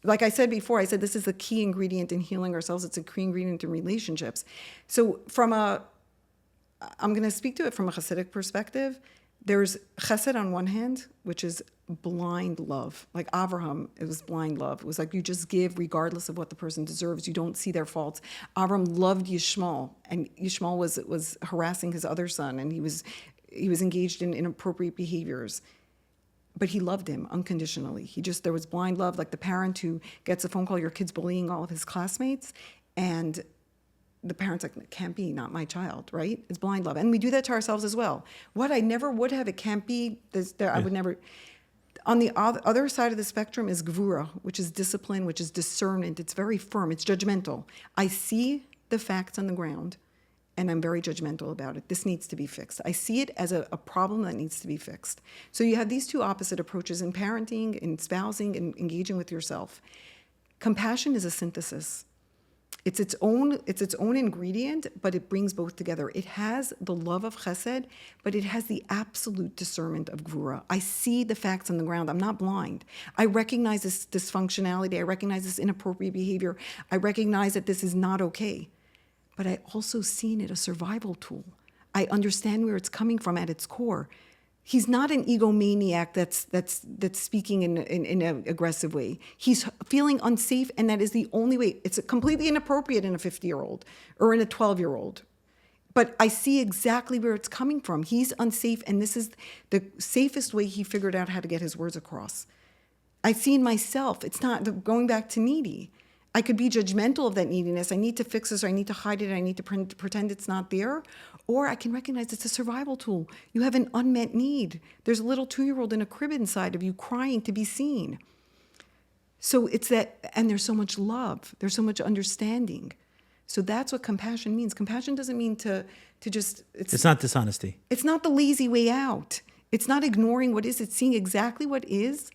like I said before, I said this is the key ingredient in healing ourselves. It's a key ingredient in relationships. So I'm going to speak to it from a Hasidic perspective. There's chesed on one hand, which is blind love. Like Avraham, it was blind love. It was like you just give regardless of what the person deserves. You don't see their faults. Avraham loved Yishmael, and Yishmael was harassing his other son, and he was engaged in inappropriate behaviors. But he loved him unconditionally. There was blind love, like the parent who gets a phone call, your kid's bullying all of his classmates, and the parent's like, it can't be, not my child, right? It's blind love. And we do that to ourselves as well. What I never would have, it can't be, I would never. On the other side of the spectrum is gvura, which is discipline, which is discernment. It's very firm. It's judgmental. I see the facts on the ground, and I'm very judgmental about it. This needs to be fixed. I see it as a problem that needs to be fixed. So you have these two opposite approaches in parenting, in spousing, and engaging with yourself. Compassion is a synthesis. It's its own ingredient, but it brings both together. It has the love of chesed, but it has the absolute discernment of gvura. I see the facts on the ground. I'm not blind. I recognize this dysfunctionality. I recognize this inappropriate behavior. I recognize that this is not okay. but I also seen it a survival tool. I understand where it's coming from at its core. He's not an egomaniac that's speaking in an aggressive way. He's feeling unsafe, and that is the only way. It's completely inappropriate in a 50-year-old or in a 12-year-old. But I see exactly where it's coming from. He's unsafe, and this is the safest way he figured out how to get his words across. I see in myself, it's not going back to needy. I could be judgmental of that neediness. I need to fix this, or I need to hide it, I need to pretend it's not there. Or I can recognize it's a survival tool. You have an unmet need. There's a little 2-year-old in a crib inside of you crying to be seen. So it's that, and there's so much love. There's so much understanding. So that's what compassion means. Compassion doesn't mean to just... It's not dishonesty. It's not the lazy way out. It's not ignoring what is. It's seeing exactly what is,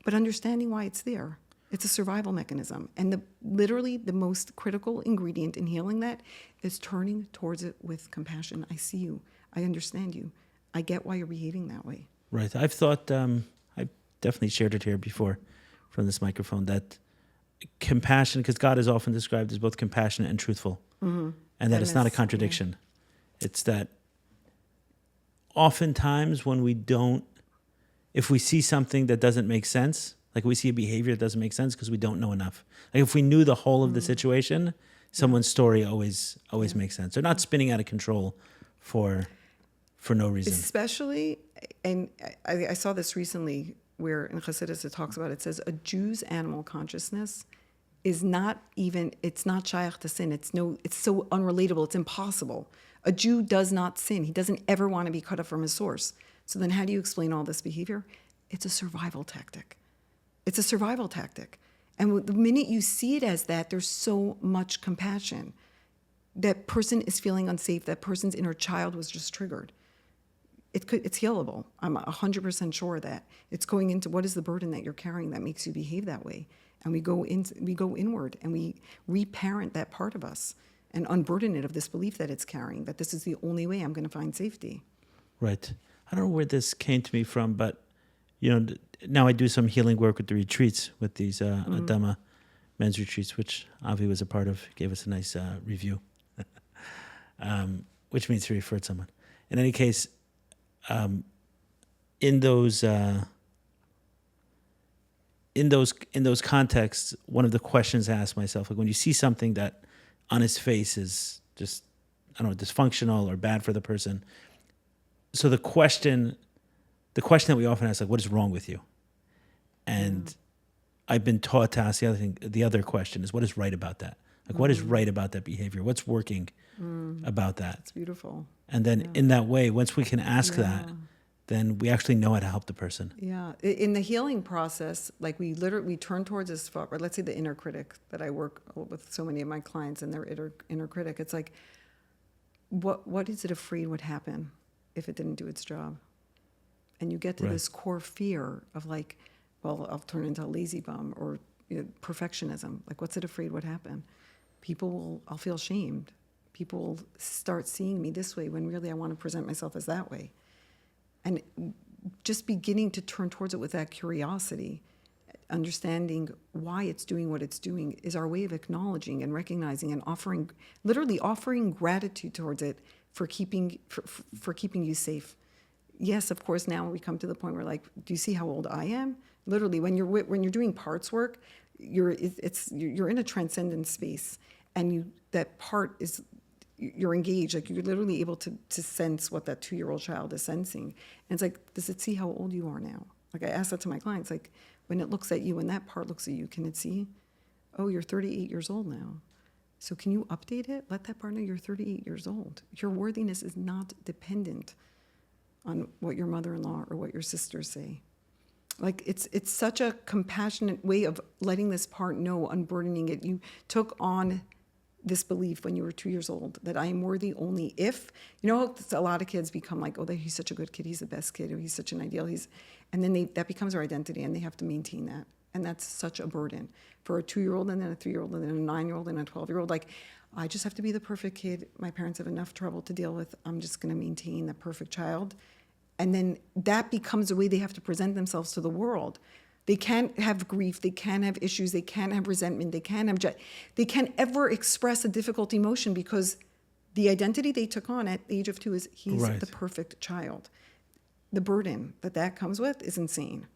but understanding why it's there. It's a survival mechanism. And literally the most critical ingredient in healing that is turning towards it with compassion. I see you. I understand you. I get why you're behaving that way. Right. I've thought, I definitely shared it here before from this microphone, that compassion, because God is often described as both compassionate and truthful, and that it's not a contradiction. Yeah. It's that oftentimes when if we see something that doesn't make sense, like we see a behavior that doesn't make sense because we don't know enough. Like if we knew the whole of the situation, someone's story always makes sense. They're not spinning out of control for no reason. Especially, and I saw this recently where in Chassidus it talks about, it says a Jew's animal consciousness is not even, it's not shaykh to sin. It's so unrelatable. It's impossible. A Jew does not sin. He doesn't ever want to be cut off from his source. So then how do you explain all this behavior? It's a survival tactic. It's a survival tactic. And the minute you see it as that, there's so much compassion. That person is feeling unsafe. That person's inner child was just triggered. It's healable. I'm 100% sure of that. It's going into what is the burden that you're carrying that makes you behave that way. And we go inward and we reparent that part of us and unburden it of this belief that it's carrying, that this is the only way I'm going to find safety. Right. I don't know where this came to me from, but now I do some healing work with the retreats, with these Adama men's retreats, which Avi was a part of, gave us a nice review, which means he referred someone. In any case, in those contexts, one of the questions I ask myself, like when you see something that on its face is just, I don't know, dysfunctional or bad for the person. So the question that we often ask, like, what is wrong with you? And I've been taught to ask the other question is, what is right about that? Like, what is right about that behavior? What's working about that? It's beautiful. And then in that way, once we can ask that, then we actually know how to help the person. Yeah. In the healing process, like we turn towards this spot, or let's say the inner critic that I work with so many of my clients and their inner critic. It's like, what is it afraid would happen if it didn't do its job? And you get to this core fear of like, well, I'll turn into a lazy bum, or perfectionism. Like, what's it afraid would happen? I'll feel shamed. People will start seeing me this way when really I want to present myself as that way. And just beginning to turn towards it with that curiosity, understanding why it's doing what it's doing, is our way of acknowledging and recognizing and literally offering gratitude towards it for keeping you safe. Yes, of course, now we come to the point where, like, do you see how old I am? Literally, when you're doing parts work, you're in a transcendent space, and that part is, you're engaged. Like, you're literally able to sense what that 2-year-old child is sensing. And it's like, does it see how old you are now? Like, I ask that to my clients, like, when it looks at you, when that part looks at you, can it see, oh, you're 38 years old now. So can you update it? Let that part know you're 38 years old. Your worthiness is not dependent on what your mother-in-law or what your sisters say. Like, it's such a compassionate way of letting this part know, unburdening it. You took on this belief when you were 2 years old that I am worthy only if, a lot of kids become like, oh, he's such a good kid, he's the best kid, or he's such an ideal, and then that becomes their identity, and they have to maintain that. And that's such a burden for a 2-year-old, and then a 3-year-old, and then a 9-year-old, and a 12-year-old. Like, I just have to be the perfect kid. My parents have enough trouble to deal with. I'm just going to maintain the perfect child. And then that becomes the way they have to present themselves to the world. They can't have grief. They can't have issues. They can't have resentment. They can't ever express a difficult emotion because the identity they took on at the age of 2 is he's Right. the perfect child. The burden that comes with is insane.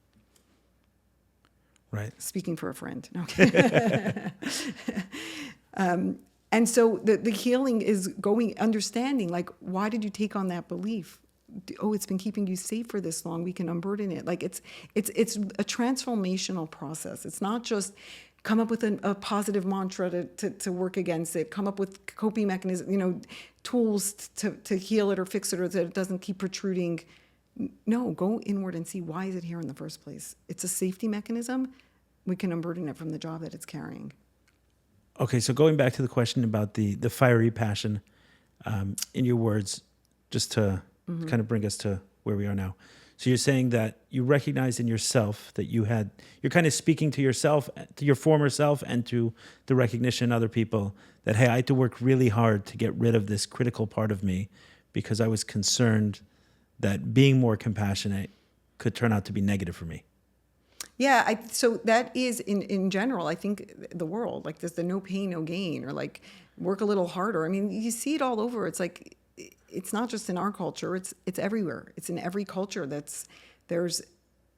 Right. Speaking for a friend. No. And so the healing is understanding, like, why did you take on that belief? Oh, it's been keeping you safe for this long. We can unburden it. Like it's a transformational process. It's not just come up with a positive mantra to work against it, come up with coping mechanisms, tools to heal it or fix it, or that it doesn't keep protruding. No, go inward and see, why is it here in the first place? It's a safety mechanism. We can unburden it from the job that it's carrying. Okay, so going back to the question about the fiery passion, in your words, just to kind of bring us to where we are now. So you're saying that you recognize in yourself that you're kind of speaking to yourself, to your former self, and to the recognition in other people that, hey, I had to work really hard to get rid of this critical part of me because I was concerned that being more compassionate could turn out to be negative for me. Yeah, so that is, in general, I think the world, like there's the no pain, no gain, or like work a little harder. I mean, you see it all over. It's like, it's not just in our culture, it's everywhere. It's in every culture. There's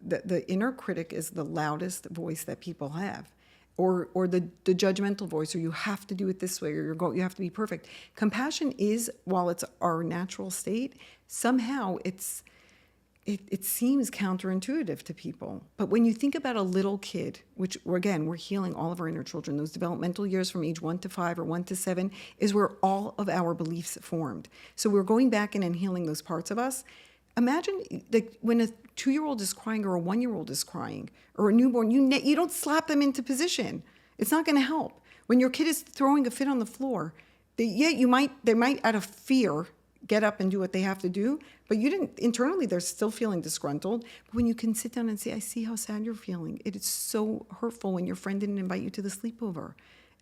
the inner critic is the loudest voice that people have. Or the judgmental voice, or you have to do it this way, or you have to be perfect. Compassion is, while it's our natural state, somehow it seems counterintuitive to people. But when you think about a little kid, which we're healing all of our inner children, those developmental years from age 1 to 5 or 1 to 7 is where all of our beliefs formed. So we're going back in and healing those parts of us. Imagine like when a 2-year-old is crying or a 1-year-old is crying or a newborn, you don't slap them into position. It's not going to help. When your kid is throwing a fit on the floor, they might out of fear get up and do what they have to do, but internally they're still feeling disgruntled. But when you can sit down and say, I see how sad you're feeling. It is so hurtful when your friend didn't invite you to the sleepover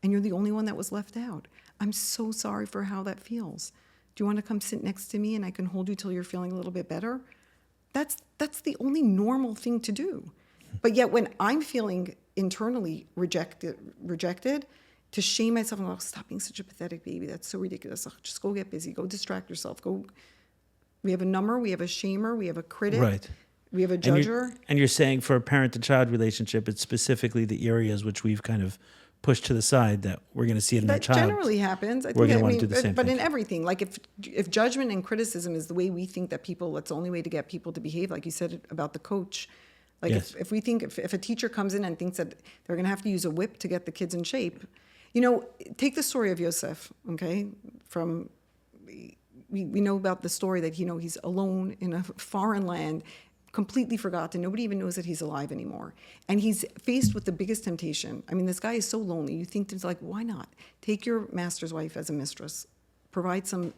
and you're the only one that was left out. I'm so sorry for how that feels. Do you want to come sit next to me and I can hold you till you're feeling a little bit better? That's the only normal thing to do. But yet when I'm feeling internally rejected, to shame myself and go, oh, stop being such a pathetic baby. That's so ridiculous. Oh, just go get busy. Go distract yourself. We have a number. We have a shamer. We have a critic. Right. We have a judger. And you're saying for a parent-to-child relationship, it's specifically the areas which we've kind of pushed to the side that we're going to see it in our child. That generally happens. We're going to want to do the same but thing. in everything, like if judgment and criticism is the way we think that that's the only way to get people to behave, like you said about the coach. Like Yes. if we think, if a teacher comes in and thinks that they're going to have to use a whip to get the kids in shape, take the story of Yosef, okay? We know about the story that, he's alone in a foreign land, completely forgotten. Nobody even knows that he's alive anymore. And he's faced with the biggest temptation. I mean, this guy is so lonely. You think it's like, why not? Take your master's wife as a mistress. Provide some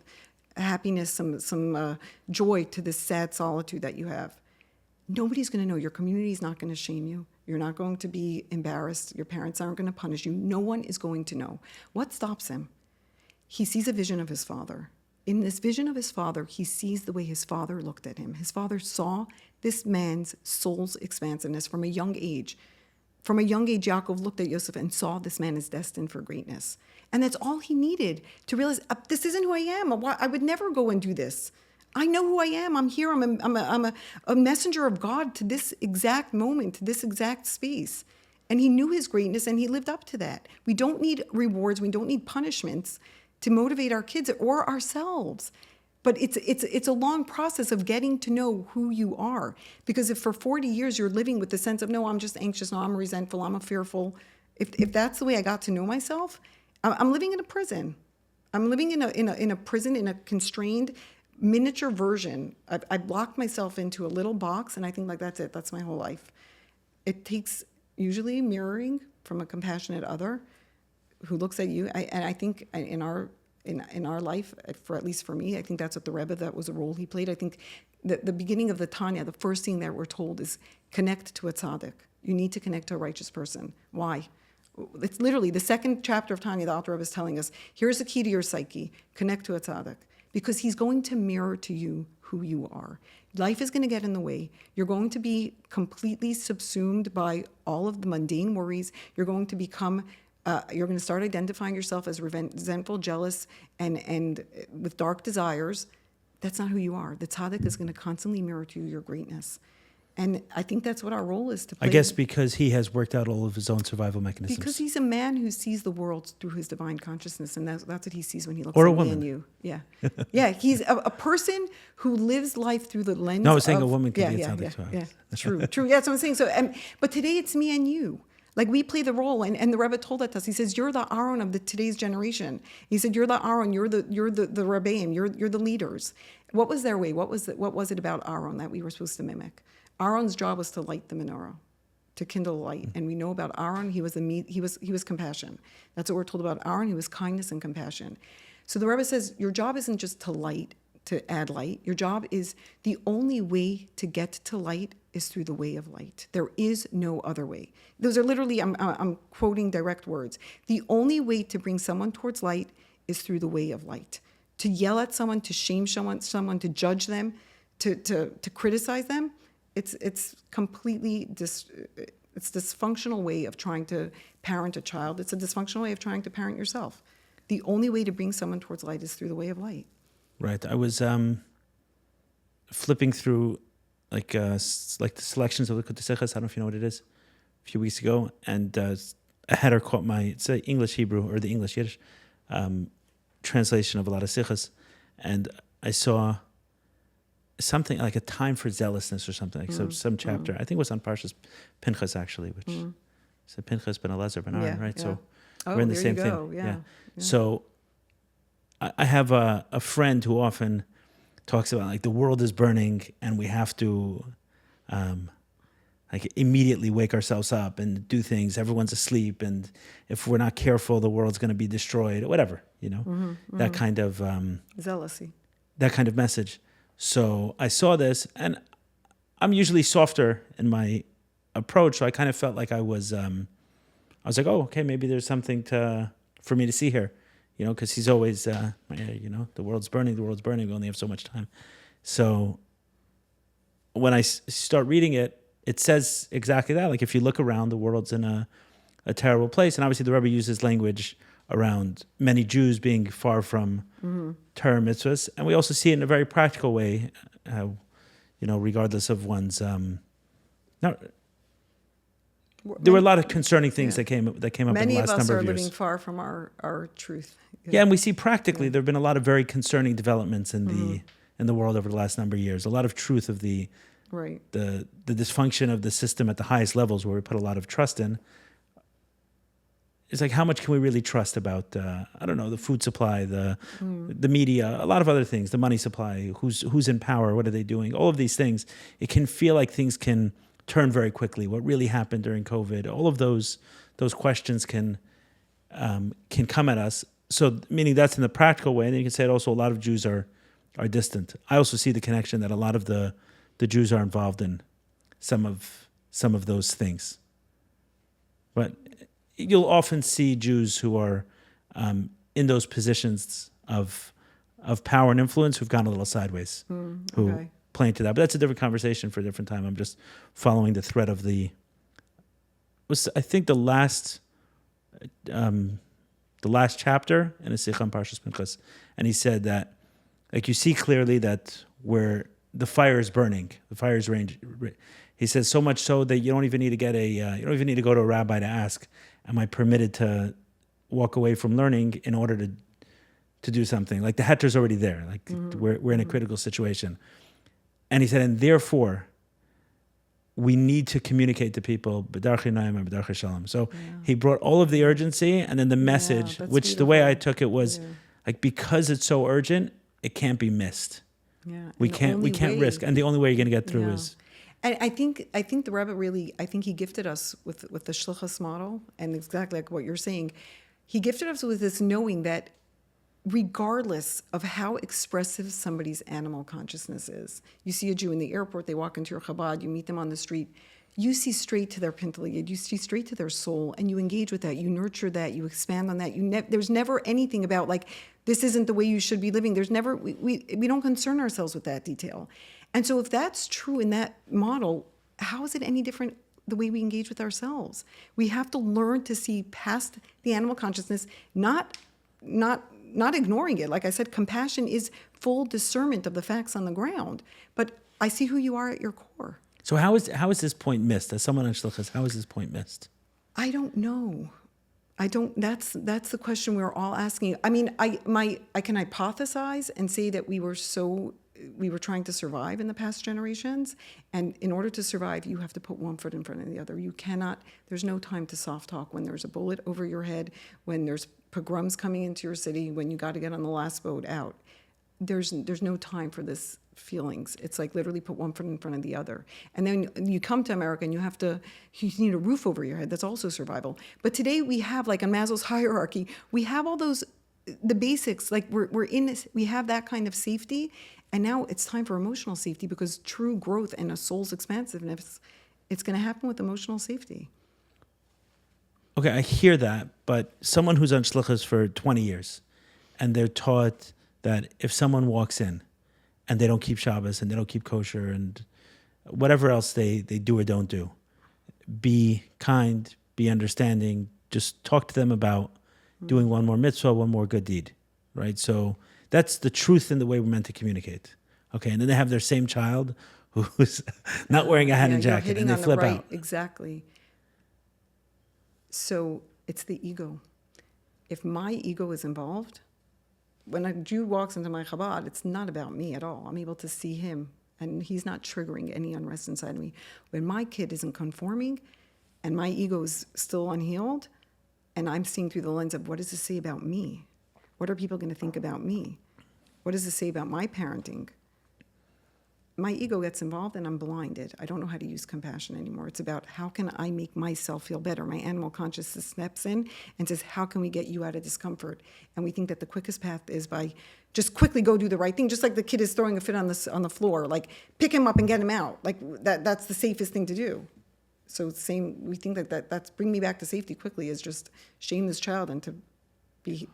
happiness, some joy to this sad solitude that you have. Nobody's going to know. Your community is not going to shame you. You're not going to be embarrassed. Your parents aren't going to punish you. No one is going to know. What stops him? He sees a vision of his father. In this vision of his father, he sees the way his father looked at him. His father saw this man's soul's expansiveness from a young age. From a young age, Yaakov looked at Yosef and saw this man is destined for greatness. And that's all he needed to realize, this isn't who I am. I would never go and do this. I know who I am. I'm here. I'm a messenger of God to this exact moment, to this exact space. And he knew his greatness and he lived up to that. We don't need rewards. We don't need punishments to motivate our kids or ourselves. But it's a long process of getting to know who you are. Because if for 40 years you're living with the sense of, no, I'm just anxious, no, I'm resentful, I'm fearful. If that's the way I got to know myself, I'm living in a prison. I'm living in a prison, in a constrained miniature version. I've locked myself into a little box, and I think like that's it. That's my whole life. It takes usually mirroring from a compassionate other who looks at you. And I think in our life, at least for me, I think that's what the Rebbe, that was a role he played. I think the beginning of the Tanya, the first thing that we're told is connect to a tzaddik. You need to connect to a righteous person. Why? It's literally the second chapter of Tanya, the author of is telling us, here's the key to your psyche. Connect to a tzaddik. Because he's going to mirror to you who you are. Life is going to get in the way. You're going to be completely subsumed by all of the mundane worries. You're going to become, you're going to start identifying yourself as resentful, jealous, and with dark desires. That's not who you are. The tzaddik is going to constantly mirror to you your greatness. And I think that's what our role is to play. I guess because he has worked out all of his own survival mechanisms. Because he's a man who sees the world through his divine consciousness, and that's what he sees when he looks Or at a me woman. and you. Yeah, yeah. He's a person who lives life through the lens. No, I was saying of, a woman can yeah, be a yeah, tzaddik too. yeah. True. Yeah, that's what I'm saying. So, but today it's me and you. Like we play the role, and the Rebbe told that to us. He says, "You're the Aaron of today's generation." He said, "You're the Aaron. You're the Rebbeim. You're the leaders." What was their way? What was it about Aaron that we were supposed to mimic? Aaron's job was to light the menorah, to kindle light. And we know about Aaron, he was compassion. That's what we're told about Aaron. He was kindness and compassion. So the Rebbe says, your job isn't just to add light. Your job is the only way to get to light is through the way of light. There is no other way. Those are literally, I'm quoting direct words. The only way to bring someone towards light is through the way of light. To yell at someone, to shame someone, to judge them, to criticize them, it's completely it's dysfunctional way of trying to parent a child. It's a dysfunctional way of trying to parent yourself. The only way to bring someone towards light is through the way of light. Right. I was flipping through like the selections of the Sichos. I don't know if you know what it is. A few weeks ago, and a header caught it's the English Hebrew or the English Yiddish translation of a lot of Sichos, and I saw something like a time for zealousness or something, like some chapter. I think it was on Parshas Pinchas actually, which said Pinchas ben Elazar ben Aaron, right? Yeah. So we're in the same thing. Yeah. So I have a friend who often talks about like the world is burning and we have to like immediately wake ourselves up and do things. Everyone's asleep, and if we're not careful, the world's going to be destroyed. Whatever, that kind of zealousy, that kind of message. So I saw this, and I'm usually softer in my approach. So I kind of felt like I was like, oh, okay, maybe there's something for me to see here, because he's always, the world's burning, we only have so much time. So when I start reading it, it says exactly that. Like if you look around, the world's in a terrible place. And obviously the Rebbe uses language around many Jews being far from Torah mitzvahs. And we also see it in a very practical way, regardless of one's... there were a lot of concerning things that came up in the last number of years. Many of us are living far from our truth. Yeah, and we see practically there have been a lot of very concerning developments in the world over the last number of years. A lot of truth of the dysfunction of the system at the highest levels where we put a lot of trust in. It's like, how much can we really trust about, the food supply, the media, a lot of other things, the money supply, who's in power, what are they doing, all of these things. It can feel like things can turn very quickly. What really happened during COVID, all of those questions can come at us. So meaning that's in the practical way. And then you can say it also, a lot of Jews are distant. I also see the connection that a lot of the Jews are involved in some of those things. But you'll often see Jews who are in those positions of power and influence who've gone a little sideways, who play into that. But that's a different conversation for a different time. I'm just following the thread of the last chapter in a Sikha on Parshas Pinchas, and he said that, like, you see clearly that where the fire is burning, the fire is raging. He says so much so that you don't even need to go to a rabbi to ask, am I permitted to walk away from learning in order to do something? Like the heter's already there. Like we're in a critical situation. And he said, and therefore, we need to communicate to people, b'darchei noam and b'darchei shalom. So he brought all of the urgency and then the message, which beautiful. The way I took it was like, because it's so urgent, it can't be missed. Yeah, we can't risk, and the only way you're going to get through is. And I think the Rebbe really, he gifted us with the shlichus model, and exactly like what you're saying, he gifted us with this knowing that regardless of how expressive somebody's animal consciousness is, you see a Jew in the airport, they walk into your Chabad, you meet them on the street, you see straight to their pintaliyid, you see straight to their soul, and you engage with that, you nurture that, you expand on that. There's never anything about like, this isn't the way you should be living. There's never, we don't concern ourselves with that detail. And so if that's true in that model, how is it any different the way we engage with ourselves? We have to learn to see past the animal consciousness, not ignoring it. Like I said, compassion is full discernment of the facts on the ground. But I see who you are at your core. So how is this point missed? As someone on shlichus, how is this point missed? I don't know. That's the question we're all asking. I mean, I can hypothesize and say that we were trying to survive in the past generations, and in order to survive, you have to put one foot in front of the other. You cannot. There's no time to soft talk when there's a bullet over your head, when there's pogroms coming into your city, when you got to get on the last boat out. There's no time for this feelings. It's like literally put one foot in front of the other. And then you come to America and you need a roof over your head. That's also survival. But today we have, like on Maslow's hierarchy, we have all those, the basics, like we have that kind of safety. And now it's time for emotional safety, because true growth and a soul's expansiveness, it's going to happen with emotional safety. Okay, I hear that, but someone who's on shlichus for 20 years and they're taught that if someone walks in and they don't keep Shabbos and they don't keep kosher and whatever else they do or don't do, be kind, be understanding, just talk to them about doing one more mitzvah, one more good deed, right? So that's the truth in the way we're meant to communicate. Okay, and then they have their same child who's not wearing a hat and jacket and they flip out. Exactly. So it's the ego. If my ego is involved, when a Jew walks into my Chabad, it's not about me at all. I'm able to see him, and he's not triggering any unrest inside of me. When my kid isn't conforming and my ego is still unhealed, and I'm seeing through the lens of, what does this say about me? What are people going to think about me? What does this say about my parenting? My ego gets involved and I'm blinded. I don't know how to use compassion anymore. It's about, how can I make myself feel better? My animal consciousness steps in and says, how can we get you out of discomfort? And we think that the quickest path is by just quickly go do the right thing, just like the kid is throwing a fit on the floor, like pick him up and get him out. Like that's the safest thing to do. So we think that's bring me back to safety quickly is just shame this child into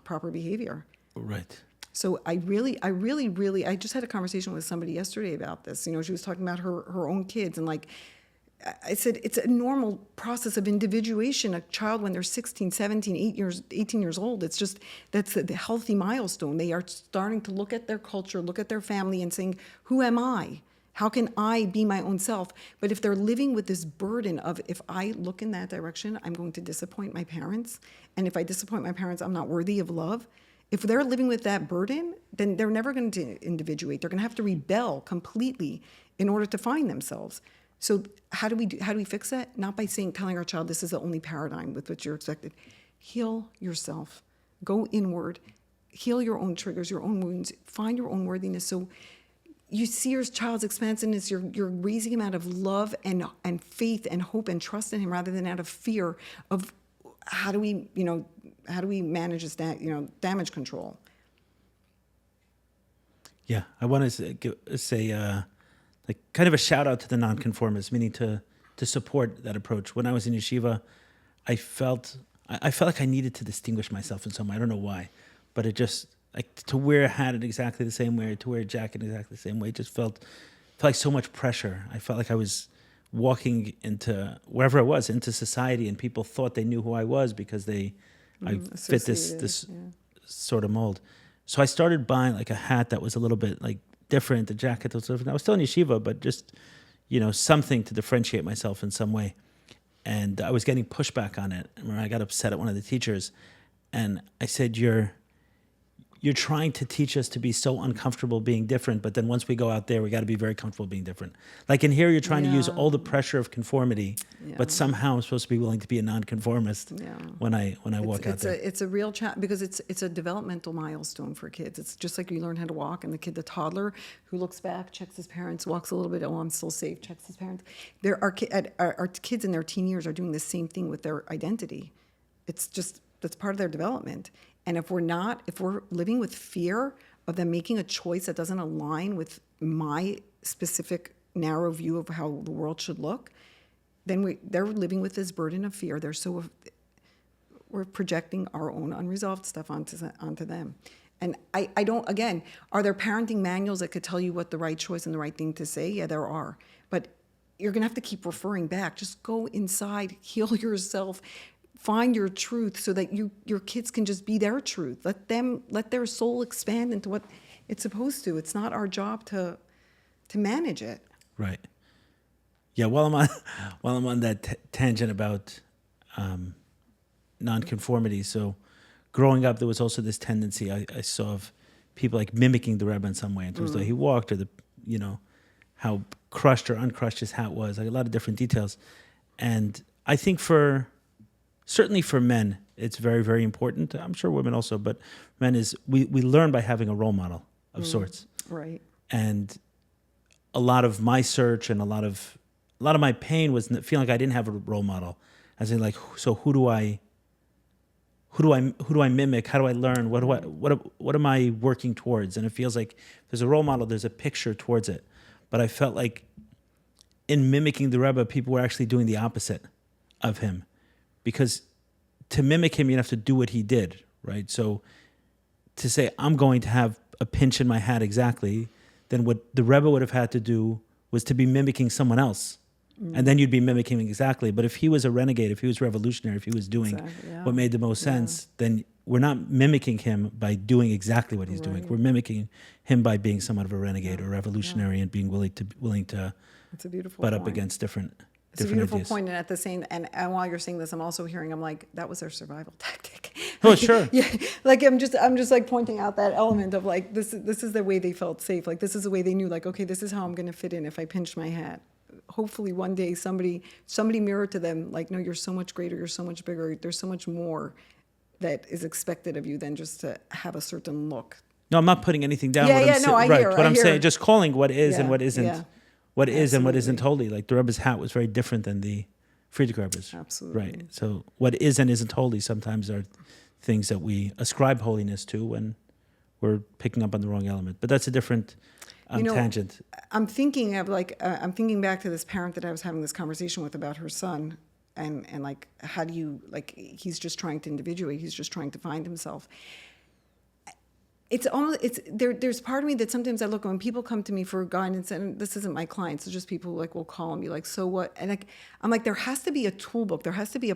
proper behavior. Right. So I just had a conversation with somebody yesterday about this. You know, she was talking about her own kids, and like I said, it's a normal process of individuation. A child, when they're 16, 17, 18 years old, it's just, that's the healthy milestone. They are starting to look at their culture, look at their family and saying, who am I? How can I be my own self? But if they're living with this burden of, if I look in that direction, I'm going to disappoint my parents. And if I disappoint my parents, I'm not worthy of love. If they're living with that burden, then they're never going to individuate. They're going to have to rebel completely in order to find themselves. So how do we fix that? Not by telling our child this is the only paradigm with which you're expected. Heal yourself. Go inward. Heal your own triggers, your own wounds. Find your own worthiness. So you see your child's expansiveness. You're raising him out of love and faith and hope and trust in him, rather than out of fear of how do we manage this, damage control. Yeah, I want to say like kind of a shout out to the nonconformists, meaning to support that approach. When I was in yeshiva, I felt like I needed to distinguish myself in some way. I don't know why, but it just, like, to wear a hat in exactly the same way, or to wear a jacket in exactly the same way, it just felt like so much pressure. I felt like I was walking into wherever I was, into society, and people thought they knew who I was because I fit this sort of mold. So I started buying like a hat that was a little bit like different, the jacket that was different. I was still in yeshiva, but just, something to differentiate myself in some way. And I was getting pushback on it. And I got upset at one of the teachers, and I said, you're trying to teach us to be so uncomfortable being different, but then once we go out there, we got to be very comfortable being different. Like in here, you're trying to use all the pressure of conformity, but somehow I'm supposed to be willing to be a nonconformist when I walk out there. It's a real challenge, because it's a developmental milestone for kids. It's just like you learn how to walk, and the toddler who looks back, checks his parents, walks a little bit, oh, I'm still safe, checks his parents. Our kids in their teen years are doing the same thing with their identity. That's part of their development. And if we're living with fear of them making a choice that doesn't align with my specific narrow view of how the world should look, then they're living with this burden of fear. We're projecting our own unresolved stuff onto them. And I don't, again, are there parenting manuals that could tell you what the right choice and the right thing to say? Yeah, there are. But you're going to have to keep referring back. Just go inside, heal yourself, find your truth so that your kids can just be their truth. Let their soul expand into what it's supposed to. It's not our job to manage it. Right. Yeah. While I'm on that tangent about nonconformity. So growing up, there was also this tendency I saw of people like mimicking the Rebbe in some way in terms of the way he walked, or how crushed or uncrushed his hat was, like a lot of different details. And I think certainly for men, it's very, very important. I'm sure women also, but men we learn by having a role model of sorts. Right. And a lot of my search and a lot of my pain was feeling like I didn't have a role model. As in, like, so who do I mimic? How do I learn? What am I working towards? And it feels like there's a role model, there's a picture towards it. But I felt like in mimicking the Rebbe, people were actually doing the opposite of him, because to mimic him, you have to do what he did, right? So to say I'm going to have a pinch in my hat exactly, then what the Rebbe would have had to do was to be mimicking someone else. And then you'd be mimicking him exactly. But if he was a renegade, if he was revolutionary, if he was doing what made the most sense, then we're not mimicking him by doing exactly what he's doing. We're mimicking him by being somewhat of a renegade or revolutionary and being willing to It's a beautiful butt point. up against different It's a beautiful ideas. point, and at the same, and while you're saying this, I'm also hearing, I'm like, that was their survival tactic. Oh, sure. Yeah, like I'm just like pointing out that element of like this is the way they felt safe. Like this is the way they knew, like, okay, this is how I'm going to fit in if I pinch my hat. Hopefully one day somebody mirrored to them, like, no, you're so much greater, you're so much bigger, there's so much more that is expected of you than just to have a certain look. No, I'm not putting anything down. Yeah, what yeah, I'm no, I hear. What I'm saying, just calling what is and Yeah, what isn't, yeah. what is and what isn't Absolutely. holy. Like the Rebbe's hat was very different than the Friedrich Rebbe's. Absolutely. Right. So what is and isn't holy sometimes are things that we ascribe holiness to when we're picking up on the wrong element. But that's a different tangent. I'm thinking of I'm thinking back to this parent that I was having this conversation with about her son, and like, how do you, like, he's just trying to individuate, he's just trying to find himself. There's part of me that sometimes I look when people come to me for guidance, and this isn't my clients, it's just people who like will call and be like, so what? And like, I'm like, there has to be a toolbook, there has to be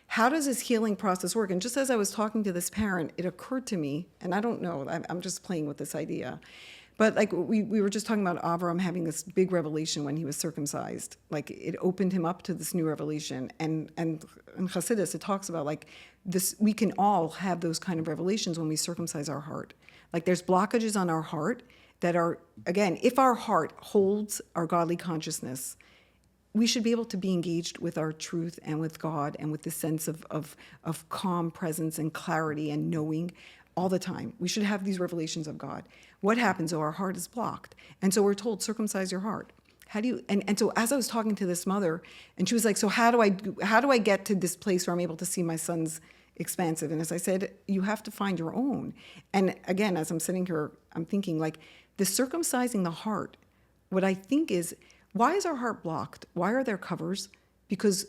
how does this healing process work? And just as I was talking to this parent, it occurred to me, and I don't know, I'm just playing with this idea, but like we were just talking about Avram having this big revelation when he was circumcised. Like it opened him up to this new revelation. And in Hasidus, it talks about like this, we can all have those kind of revelations when we circumcise our heart. Like there's blockages on our heart that are, again, if our heart holds our godly consciousness, we should be able to be engaged with our truth and with God and with the sense of calm presence and clarity and knowing all the time. We should have these revelations of God. What happens? Our heart is blocked. And so we're told, circumcise your heart. How do you, and so as I was talking to this mother, and she was like, so how do I get to this place where I'm able to see my son's expansive? And as I said, you have to find your own. And again, as I'm sitting here, I'm thinking like the circumcising the heart, what I think is, why is our heart blocked? Why are there covers? Because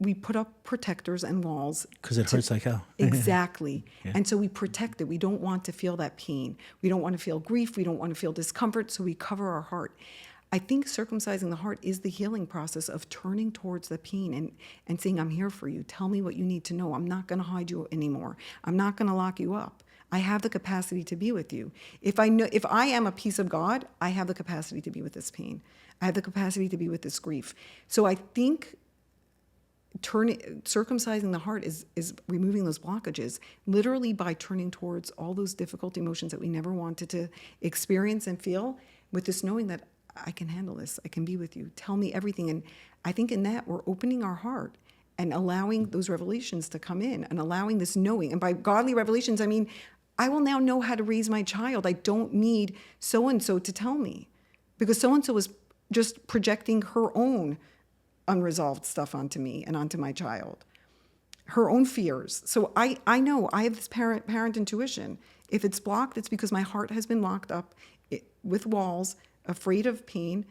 we put up protectors and walls. Because it hurts like hell. Exactly. Yeah. And so we protect it. We don't want to feel that pain. We don't want to feel grief. We don't want to feel discomfort. So we cover our heart. I think circumcising the heart is the healing process of turning towards the pain and saying, I'm here for you. Tell me what you need to know. I'm not going to hide you anymore. I'm not going to lock you up. I have the capacity to be with you. If I am a piece of God, I have the capacity to be with this pain. I have the capacity to be with this grief. So I think circumcising the heart is removing those blockages, literally by turning towards all those difficult emotions that we never wanted to experience and feel, with this knowing that I can handle this, I can be with you, tell me everything. And I think in that we're opening our heart and allowing those revelations to come in and allowing this knowing. And by godly revelations, I mean, I will now know how to raise my child. I don't need so-and-so to tell me, because so-and-so is just projecting her own unresolved stuff onto me and onto my child, her own fears. So I know I have this parent intuition. If it's blocked, it's because my heart has been locked up with walls, afraid of pain,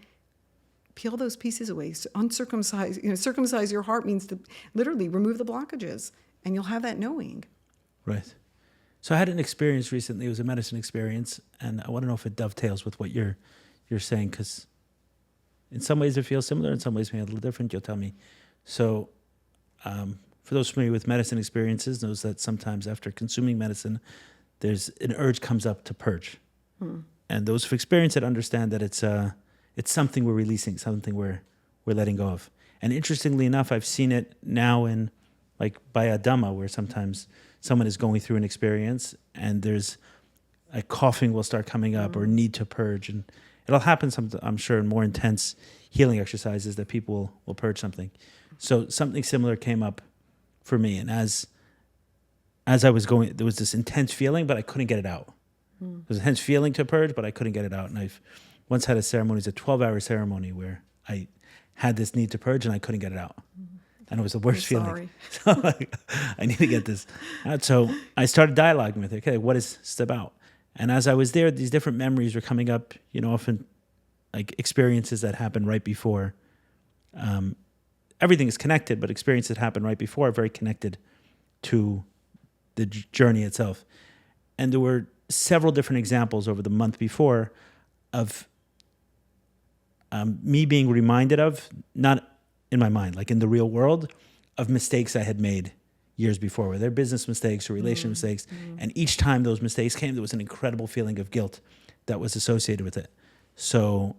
peel those pieces away. So uncircumcised, circumcise your heart means to literally remove the blockages, and you'll have that knowing. Right. So I had an experience recently. It was a medicine experience, and I want to know if it dovetails with what you're saying, because in some ways it feels similar, in some ways maybe a little different. You'll tell me. So for those familiar with medicine experiences, knows that sometimes after consuming medicine, there's an urge comes up to purge. And those who've experienced it understand that it's something we're releasing, something we're letting go of. And interestingly enough, I've seen it now in like by a Dhamma, where sometimes someone is going through an experience and there's a coughing will start coming up or need to purge. And it'll happen, I'm sure, in more intense healing exercises that people will purge something. So something similar came up for me. And as I was going, there was this intense feeling, but I couldn't get it out. There was an intense feeling to purge, but I couldn't get it out. And I've once had a ceremony, it was a 12-hour ceremony where I had this need to purge and I couldn't get it out. And it was the worst feeling. So like, I need to get this out. So I started dialoguing with it. Okay, what is this about? And as I was there, these different memories were coming up, often like experiences that happened right before. Everything is connected, but experiences that happened right before are very connected to the journey itself. And there were several different examples over the month before of me being reminded of, not in my mind, like in the real world, of mistakes I had made years before, whether they're business mistakes or relational mistakes. And each time those mistakes came, there was an incredible feeling of guilt that was associated with it. So,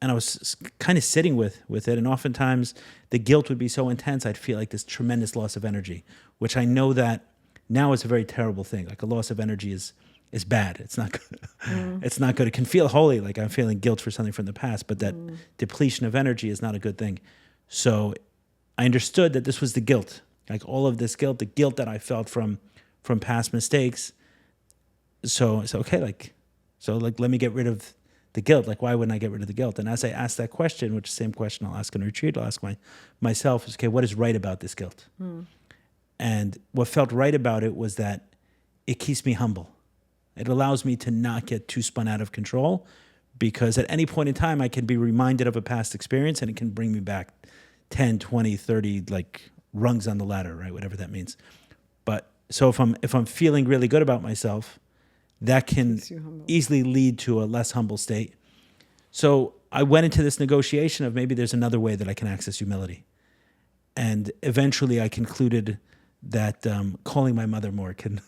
and I was kind of sitting with it. And oftentimes the guilt would be so intense, I'd feel like this tremendous loss of energy, which I know that now is a very terrible thing. Like a loss of energy is bad. It's not good. It's not good. It can feel holy, like I'm feeling guilt for something from the past, but that depletion of energy is not a good thing. So I understood that this was the guilt, like all of this guilt, the guilt that I felt from past mistakes. So it's okay, let me get rid of the guilt. Like, why wouldn't I get rid of the guilt? And as I asked that question, which is the same question I'll ask in a retreat, I'll ask myself is, okay, what is right about this guilt? And what felt right about it was that it keeps me humble. It allows me to not get too spun out of control, because at any point in time, I can be reminded of a past experience and it can bring me back 10, 20, 30, like rungs on the ladder, right? Whatever that means. But so if I'm feeling really good about myself, that can easily lead to a less humble state. So I went into this negotiation of maybe there's another way that I can access humility. And eventually I concluded that calling my mother more can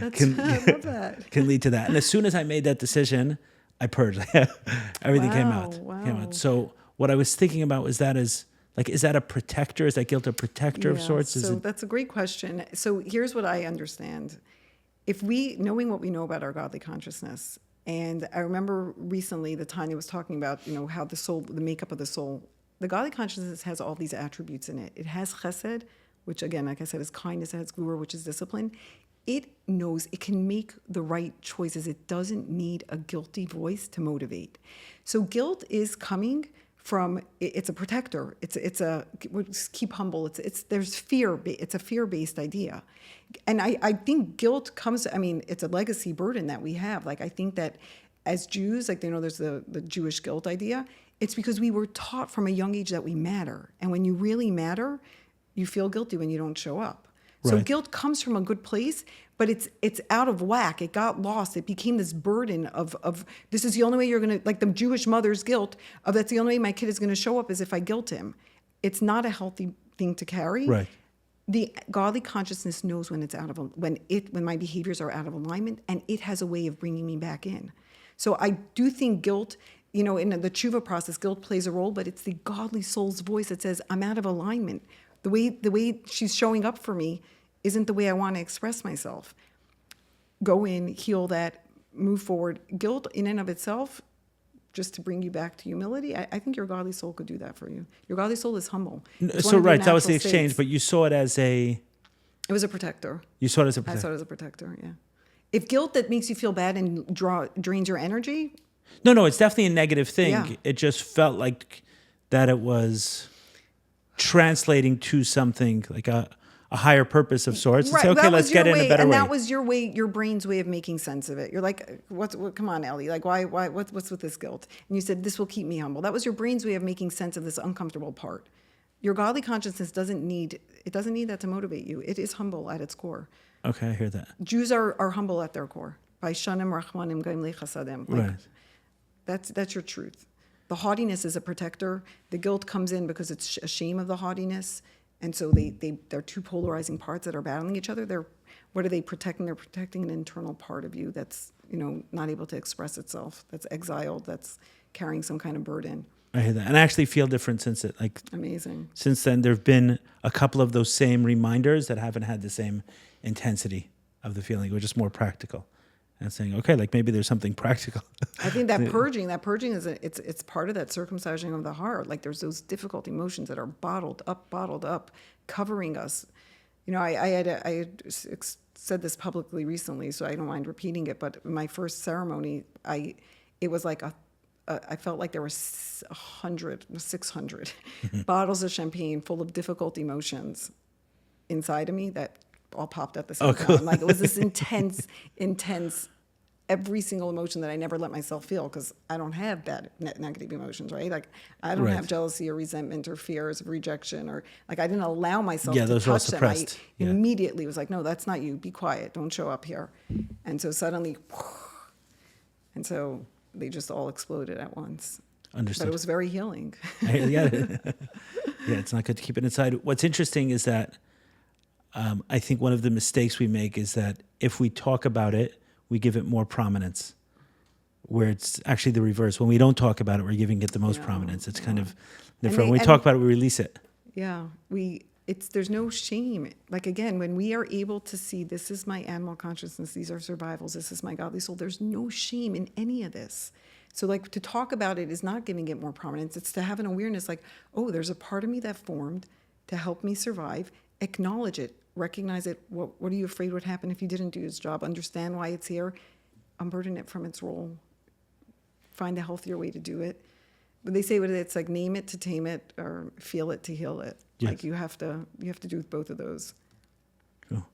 lead to that. And as soon as I made that decision, I purged. Everything came out. So what I was thinking about was is that a protector? Is that guilt a protector of sorts? That's a great question. So here's what I understand. Knowing what we know about our godly consciousness, and I remember recently that Tanya was talking about, how the soul, the makeup of the soul, the godly consciousness has all these attributes in it. It has chesed, which again, like I said, is kindness. It has gvura, which is discipline. It knows it can make the right choices. It doesn't need a guilty voice to motivate. So guilt is coming from, it's a protector. Keep humble. There's fear. It's a fear-based idea. And I think guilt comes, it's a legacy burden that we have. Like, I think that as Jews, there's the Jewish guilt idea. It's because we were taught from a young age that we matter. And when you really matter, you feel guilty when you don't show up. So guilt comes from a good place, but it's out of whack. It got lost. It became this burden of this is the only way you're going to, like the Jewish mother's guilt of that's the only way my kid is going to show up is if I guilt him. It's not a healthy thing to carry. Right. The godly consciousness knows when it's when my behaviors are out of alignment, and it has a way of bringing me back in. So I do think guilt, in the tshuva process, guilt plays a role, but it's the godly soul's voice that says, I'm out of alignment. The way she's showing up for me isn't the way I want to express myself. Go in, heal that, move forward. Guilt in and of itself, just to bring you back to humility, I think your godly soul could do that for you. Your godly soul is humble. That was the exchange, but you saw it as It was a protector. You saw it as a protector. I saw it as a protector, yeah. If guilt that makes you feel bad and drains your energy... No, it's definitely a negative thing. Yeah. It just felt like that it was translating to something like a a higher purpose of sorts and Right, say, okay, that let's was get your in a way, better and way. that was your way, your brain's way of making sense of it. You're like, what, come on, Ellie, like, why, what's with this guilt? And you said, this will keep me humble. That was your brain's way of making sense of this uncomfortable part. Your godly consciousness doesn't need that to motivate you. It is humble at its core. Okay, I hear that. Jews are humble at their core. By shanim rachmanim gaim lechasadim. Right. That's your truth. The haughtiness is a protector. The guilt comes in because it's a shame of the haughtiness. And so they're two polarizing parts that are battling each other. What are they protecting? They're protecting an internal part of you that's, not able to express itself, that's exiled, that's carrying some kind of burden. I hear that. And I actually feel different since it. Like, amazing. Since then, there have been a couple of those same reminders that haven't had the same intensity of the feeling. We're just more practical. And saying, okay, like maybe there's something practical. I think that purging is it's part of that circumcising of the heart. Like there's those difficult emotions that are bottled up, covering us. I had said this publicly recently, so I don't mind repeating it. But my first ceremony, it was like I felt like there were 600 bottles of champagne full of difficult emotions inside of me that all popped at the same time. Like it was this intense, every single emotion that I never let myself feel because I don't have bad negative emotions, right? Like I don't have jealousy or resentment or fears of rejection or like I didn't allow myself to those were all touch them. suppressed. I immediately was like, no, that's not you. Be quiet. Don't show up here. And so suddenly, and so they just all exploded at once. Understood. But it was very healing. Yeah, it's not good to keep it inside. What's interesting is that I think one of the mistakes we make is that if we talk about it, we give it more prominence, where it's actually the reverse. When we don't talk about it, we're giving it the most prominence. It's kind of different. When we talk about it, we release it. Yeah, there's no shame. Like again, when we are able to see this is my animal consciousness, these are survivals, this is my godly soul, there's no shame in any of this. So like to talk about it is not giving it more prominence. It's to have an awareness like, oh, there's a part of me that formed to help me survive. Acknowledge it, recognize it. What are you afraid would happen if you didn't do its job? Understand why it's here. Unburden it from its role. Find a healthier way to do it. But they say it's like name it to tame it or feel it to heal it. Yes. Like you have to do both of those. Cool.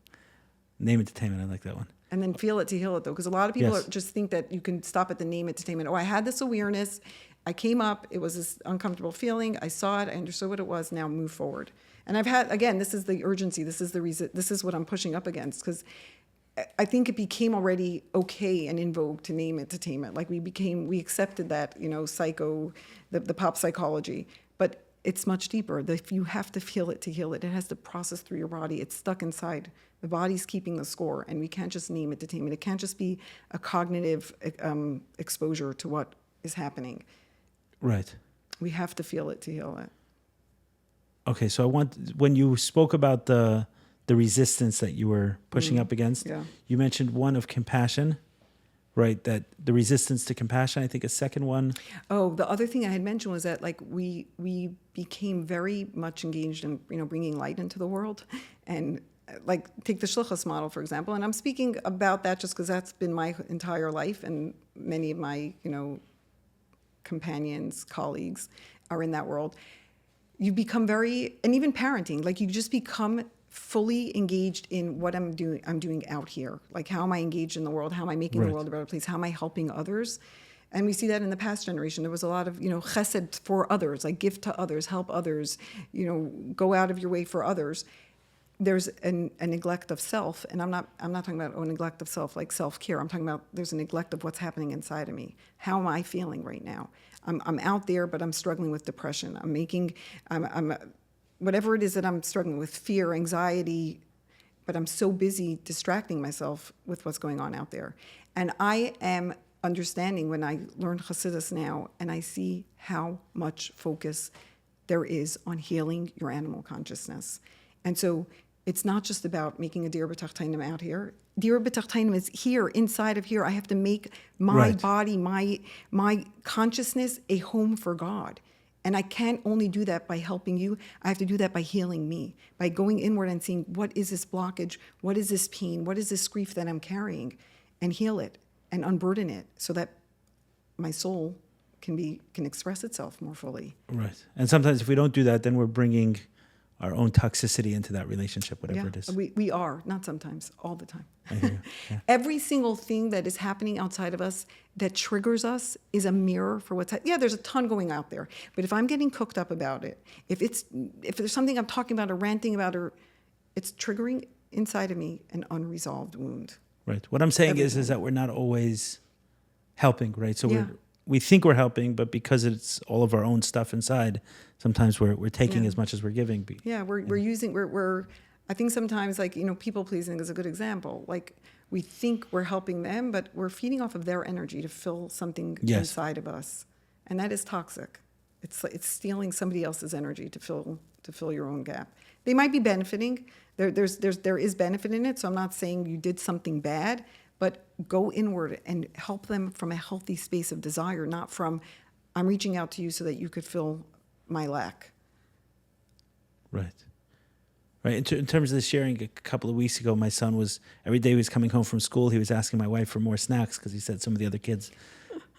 Name it to tame it. I like that one. And then feel it to heal it, though, because a lot of people Yes. just think that you can stop at the name it to tame it. Oh, I had this awareness. I came up. It was this uncomfortable feeling. I saw it. I understood what it was. Now move forward. And I've had, again, this is the urgency. This is the reason. This is what I'm pushing up against, because I think it became already okay and in vogue to name it to tame it. Like we accepted that, the pop psychology. But it's much deeper. You have to feel it to heal it. It has to process through your body. It's stuck inside. The body's keeping the score, and we can't just name it to tame it. It can't just be a cognitive exposure to what is happening. Right. We have to feel it to heal it. Okay, so when you spoke about the resistance that you were pushing up against, you mentioned one of compassion, right? That the resistance to compassion. I think a second one. Oh, the other thing I had mentioned was that like we became very much engaged in bringing light into the world, and like take the shlichus model for example. And I'm speaking about that just because that's been my entire life, and many of my companions, colleagues are in that world. You become and even parenting, like you just become fully engaged in what I'm doing out here. Like how am I engaged in the world? How am I making the world a better place? How am I helping others? And we see that in the past generation. There was a lot of, chesed for others, like give to others, help others, go out of your way for others. There's a neglect of self, and I'm not talking about neglect of self like self-care. I'm talking about there's a neglect of what's happening inside of me. How am I feeling right now? I'm out there, but I'm struggling with depression. I'm whatever it is that I'm struggling with, fear, anxiety, but I'm so busy distracting myself with what's going on out there. And I am understanding when I learn Chassidus now, and I see how much focus there is on healing your animal consciousness. And so it's not just about making a dir b'tachtainim out here. Dir b'tachtainim is here, inside of here. I have to make my body, my consciousness a home for God. And I can't only do that by helping you. I have to do that by healing me, by going inward and seeing what is this blockage, what is this pain, what is this grief that I'm carrying, and heal it and unburden it so that my soul can express itself more fully. Right. And sometimes if we don't do that, then we're bringing our own toxicity into that relationship, whatever it is. We are, not sometimes, all the time. I hear you. Yeah. Every single thing that is happening outside of us that triggers us is a mirror for what's there's a ton going out there. But if I'm getting cooked up about it, if there's something I'm talking about or ranting about, or it's triggering inside of me an unresolved wound. Right. What I'm saying is that we're not always helping, right? So we think we're helping, but because it's all of our own stuff inside, sometimes we're taking as much as we're giving. We're I think sometimes, like, people pleasing is a good example. Like, we think we're helping them, but we're feeding off of their energy to fill something inside of us. And that is toxic. It's stealing somebody else's energy to fill your own gap. They might be benefiting. There is benefit in it. So I'm not saying you did something bad, but go inward and help them from a healthy space of desire, not from, I'm reaching out to you so that you could fill my lack. Right. Right. In terms of the sharing, a couple of weeks ago, my son every day he was coming home from school, he was asking my wife for more snacks because he said some of the other kids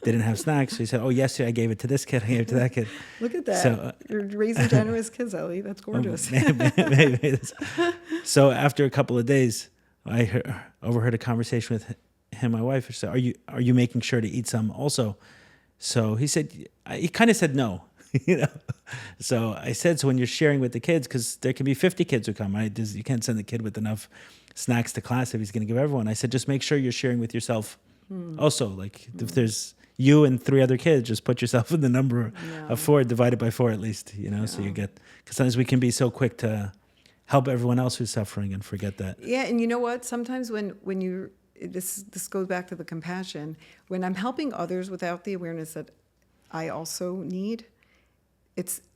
didn't have snacks. So he said, yesterday I gave it to this kid, I gave it to that kid. Look at that. So, you're raising generous kids, Eli. That's gorgeous. Maybe. So after a couple of days, I overheard a conversation with him, my wife. She said, are you making sure to eat some also? So he kind of said no. So I said, so when you're sharing with the kids, because there can be 50 kids who come, right? You can't send the kid with enough snacks to class if he's going to give everyone. I said, just make sure you're sharing with yourself also. Like if there's you and 3 other kids, just put yourself in the number of 4, divided by 4 at least, so you get, because sometimes we can be so quick to help everyone else who's suffering and forget that. Yeah, and you know what? Sometimes when you, this goes back to the compassion, when I'm helping others without the awareness that I also need,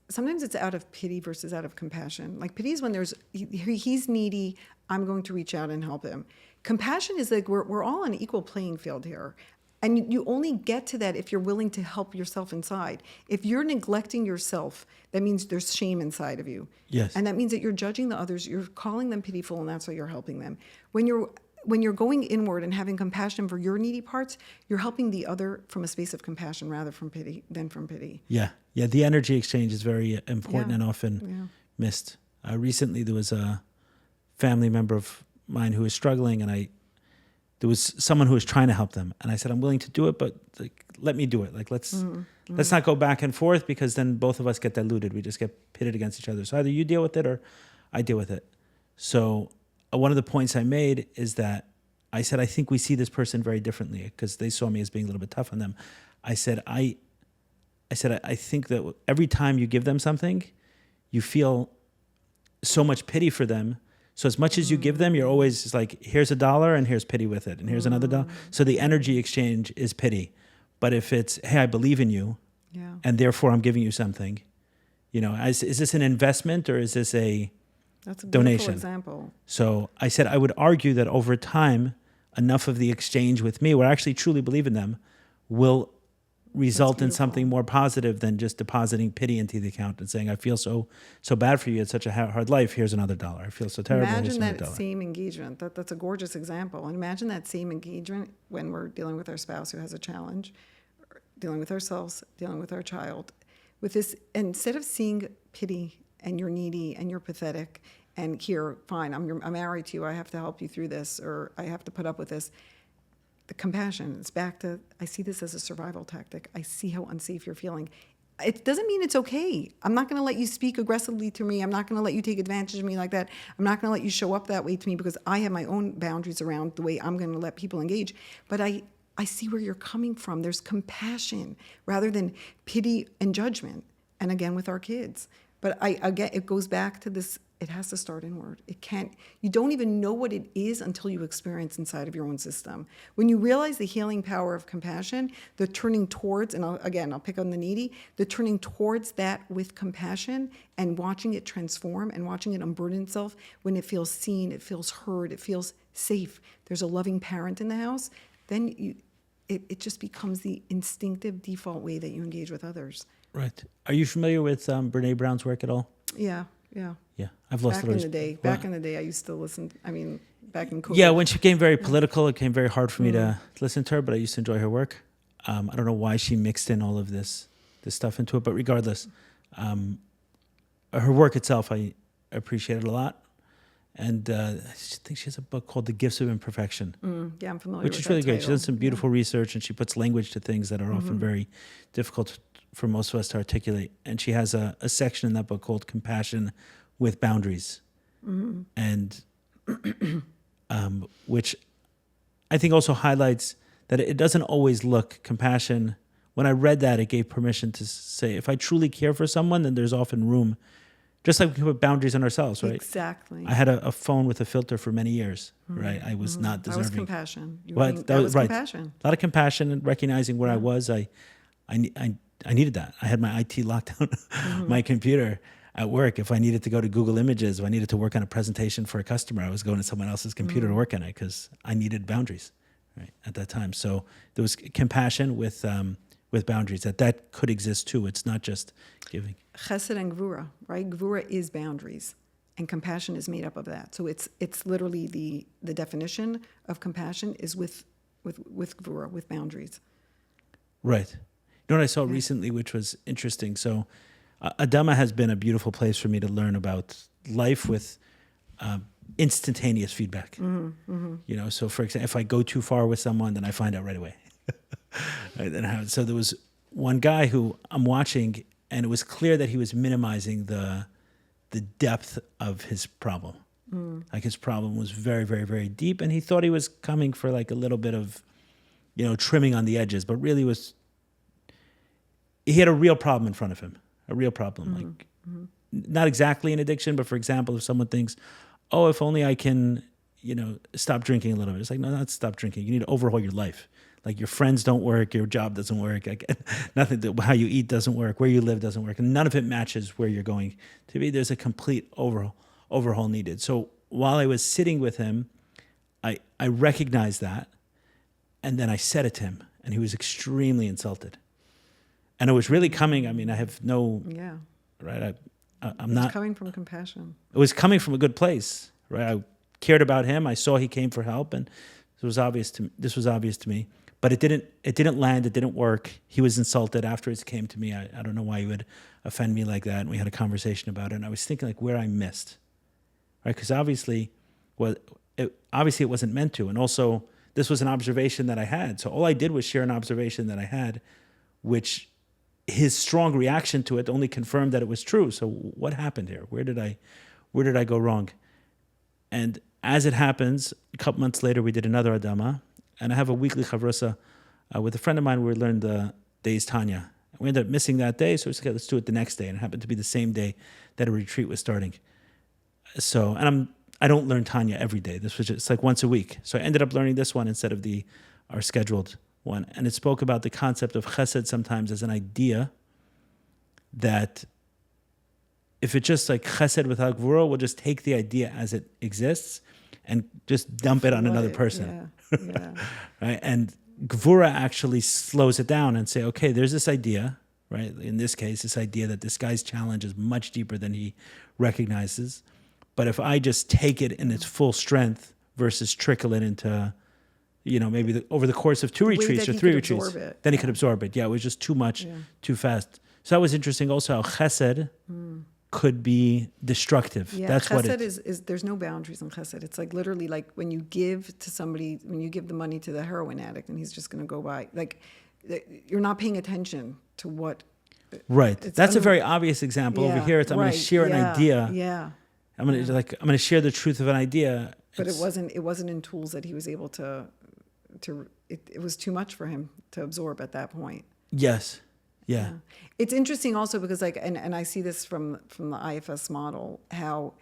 sometimes it's out of pity versus out of compassion. Like, pity is when he's needy, I'm going to reach out and help him. Compassion is like we're all on an equal playing field here. And you only get to that if you're willing to help yourself inside. If you're neglecting yourself, that means there's shame inside of you. Yes. And that means that you're judging the others, you're calling them pitiful, and that's why you're helping them. When you're going inward and having compassion for your needy parts, you're helping the other from a space of compassion rather than from pity. Yeah. Yeah, the energy exchange is very important and often missed. Recently, there was a family member of mine who was struggling, and there was someone who was trying to help them. And I said, I'm willing to do it, but let me do it. Like, let's not go back and forth, because then both of us get diluted. We just get pitted against each other. So either you deal with it or I deal with it. So one of the points I made is that I said, I think we see this person very differently, because they saw me as being a little bit tough on them. I said, I think that every time you give them something, you feel so much pity for them. So as much as you give them, you're always like, here's $1 and here's pity with it. And here's another $1. So the energy exchange is pity. But if it's, hey, I believe in you, and therefore I'm giving you something, is this an investment or is this a That's a donation? beautiful example. So I said, I would argue that over time, enough of the exchange with me, where I actually truly believe in them, will result in something more positive than just depositing pity into the account and saying, I feel so bad for you. It's such a hard life. Here's another $1. I feel so terrible. Imagine that same engagement. That's a gorgeous example. And imagine that same engagement when we're dealing with our spouse who has a challenge, dealing with ourselves, dealing with our child. With this, instead of seeing pity and you're needy and you're pathetic and here, fine, I'm married to you, I have to help you through this, or I have to put up with this. The compassion, it's back to, I see this as a survival tactic. I see how unsafe you're feeling. It doesn't mean it's okay. I'm not going to let you speak aggressively to me. I'm not going to let you take advantage of me like that. I'm not going to let you show up that way to me, because I have my own boundaries around the way I'm going to let people engage. But I see where you're coming from. There's compassion rather than pity and judgment. And again, with our kids. But again, it goes back to this, it has to start inward. You don't even know what it is until you experience inside of your own system. When you realize the healing power of compassion, the turning towards, and I'll pick on the needy, the turning towards that with compassion and watching it transform and watching it unburden itself when it feels seen, it feels heard, it feels safe. There's a loving parent in the house, then it just becomes the instinctive default way that you engage with others. Right. Are you familiar with Brene Brown's work at all? Yeah. Yeah, I've lost back in the day, I used to listen. Back in COVID. Yeah, when she became very political, it became very hard for me to listen to her. But I used to enjoy her work. I don't know why she mixed in all of this stuff into it, but regardless, her work itself, appreciated a lot. And I think she has a book called The Gifts of Imperfection. Yeah, I'm familiar Which with is really that great. She title. does some beautiful research, and she puts language to things that are often very difficult for most of us to articulate. And she has a section in that book called Compassion with Boundaries. And which I think also highlights that it doesn't always look compassion. When I read that, it gave permission to say, if I truly care for someone, then there's often room. Just like we can put boundaries on ourselves, right? Exactly. I had a phone with a filter for many years, right? I was not deserving. That was compassion. That was right. Compassion. A lot of compassion and recognizing where I was. I needed that. I had my IT locked down my computer at work. If I needed to go to Google Images, if I needed to work on a presentation for a customer, I was going to someone else's computer to work on it because I needed boundaries, right, at that time. So there was compassion with boundaries, that could exist too. It's not just giving. Chesed and Gvura, right? Gvura is boundaries, and compassion is made up of that. So it's literally the definition of compassion is with Gvura, with boundaries. Right. You know what I saw recently, which was interesting? So Adama has been a beautiful place for me to learn about life with instantaneous feedback. You know, so for example, if I go too far with someone, then I find out right away. Right? So there was one guy who I'm watching, and it was clear that he was minimizing the depth of his problem. Like his problem was very, very, very deep, and he thought he was coming for like a little bit of, you know, trimming on the edges, but really he had a real problem in front of him, a real problem. Like not exactly an addiction, but for example, if someone thinks, oh, if only I can, you know, stop drinking a little bit. It's like, no, not stop drinking. You need to overhaul your life. Like your friends don't work, your job doesn't work, like nothing. How you eat doesn't work, where you live doesn't work, and none of it matches where you're going to be. There's a complete overhaul needed. So while I was sitting with him, I recognized that, and then I said it to him, and he was extremely insulted. And it was really coming. I mean, I have no right. I'm not coming from compassion. It was coming from a good place, right? I cared about him. I saw he came for help, and this was obvious to me. But it didn't land. It didn't work. He was insulted after it came to me. I don't know why he would offend me like that. And we had a conversation about it. And I was thinking like where I missed, right? Because obviously it wasn't meant to. And also this was an observation that I had. So all I did was share an observation that I had, which his strong reaction to it only confirmed that it was true. So what happened here? Where did I go wrong? And as it happens, a couple months later, we did another Adama. And I have a weekly chavrusa with a friend of mine where we learned the days Tanya. We ended up missing that day, so we said, okay, let's do it the next day. And it happened to be the same day that a retreat was starting. So, and I don't learn Tanya every day. This was just like once a week. So I ended up learning this one instead of our scheduled one. And it spoke about the concept of chesed sometimes as an idea that if it's just like chesed without gvura, we'll just take the idea as it exists and just dump it on another person. Yeah. Right? And gvura actually slows it down and say, okay, there's this idea, right? In this case, this idea that this guy's challenge is much deeper than he recognizes. But if I just take it in its full strength versus trickle it into, you know, maybe over the course of 2 retreats or 3 retreats, then he could absorb it. Yeah, it was just too much, too fast. So that was interesting also how chesed could be destructive. Yeah, that's chesed what it is. There's no boundaries in chesed. It's like literally like when you give to somebody, when you give the money to the heroin addict, and he's just going to go by. Like you're not paying attention to what. Right. That's a very obvious example. Over here, it's I'm going to share an idea. Yeah. I'm going to share the truth of an idea. But it wasn't in tools that he was able to. It was too much for him to absorb at that point. Yes. Yeah. It's interesting also because and I see this from the IFS model, how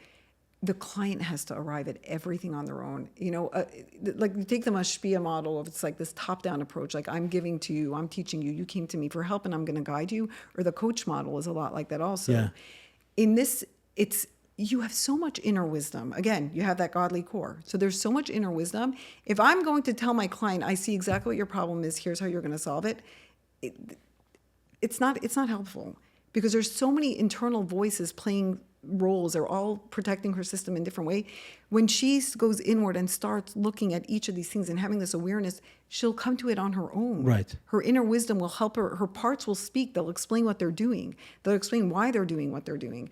the client has to arrive at everything on their own. You know, like you take the mashpia model of it's like this top-down approach, like I'm giving to you, I'm teaching you, you came to me for help and I'm going to guide you. Or the coach model is a lot like that also. Yeah. In this, you have so much inner wisdom. Again, you have that godly core. So there's so much inner wisdom. If I'm going to tell my client, I see exactly what your problem is, here's how you're going to solve it, it's not helpful because there's so many internal voices playing roles. They're all protecting her system in different way. When she goes inward and starts looking at each of these things and having this awareness, she'll come to it on her own. Right. Her inner wisdom will help her. Her parts will speak. They'll explain what they're doing. They'll explain why they're doing what they're doing.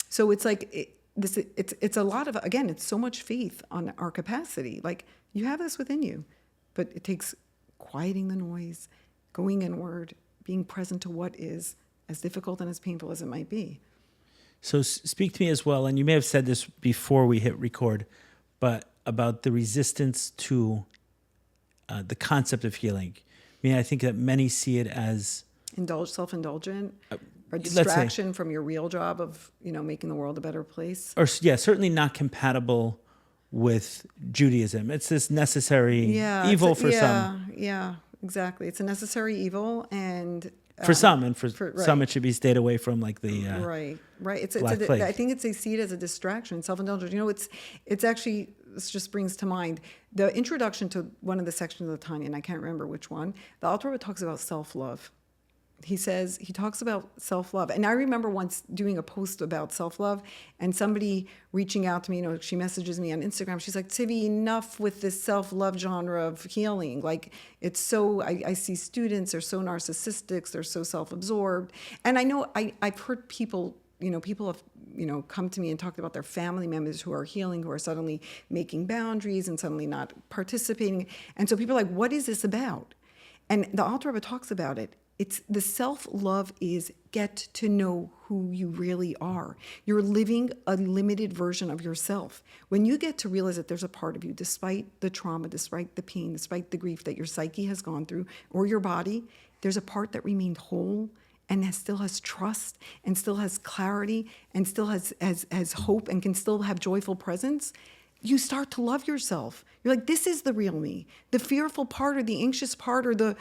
So it's like it's a lot of, again, it's so much faith on our capacity. Like, you have this within you, but it takes quieting the noise, going inward, being present to what is, as difficult and as painful as it might be. So speak to me as well, and you may have said this before we hit record, but about the resistance to the concept of healing. I mean, I think that many see it as self-indulgent, or distraction from your real job of, making the world a better place. Or certainly not compatible with Judaism. It's this necessary evil for some. Yeah, exactly. It's a necessary evil, and for some, and for some, it should be stayed away from, like the right. Black Plague. I think they see it as a distraction, self-indulgence. It's actually, this just brings to mind the introduction to one of the sections of the Tanya, and I can't remember which one. The Alter Rebbe talks about self-love. He talks about self-love. And I remember once doing a post about self-love, and somebody reaching out to me, she messages me on Instagram. She's like, Tzivie, enough with this self-love genre of healing. Like, it's so, I see students, they're so narcissistic, they're so self-absorbed. And I know I've heard people have, come to me and talked about their family members who are healing, who are suddenly making boundaries and suddenly not participating. And so people are like, what is this about? And the Alter Rebbe talks about it. It's the self-love is get to know who you really are. You're living a limited version of yourself. When you get to realize that there's a part of you, despite the trauma, despite the pain, despite the grief that your psyche has gone through, or your body, there's a part that remained whole and still has trust and still has clarity and still has hope and can still have joyful presence. You start to love yourself. You're like, this is the real me. The fearful part or the anxious part or the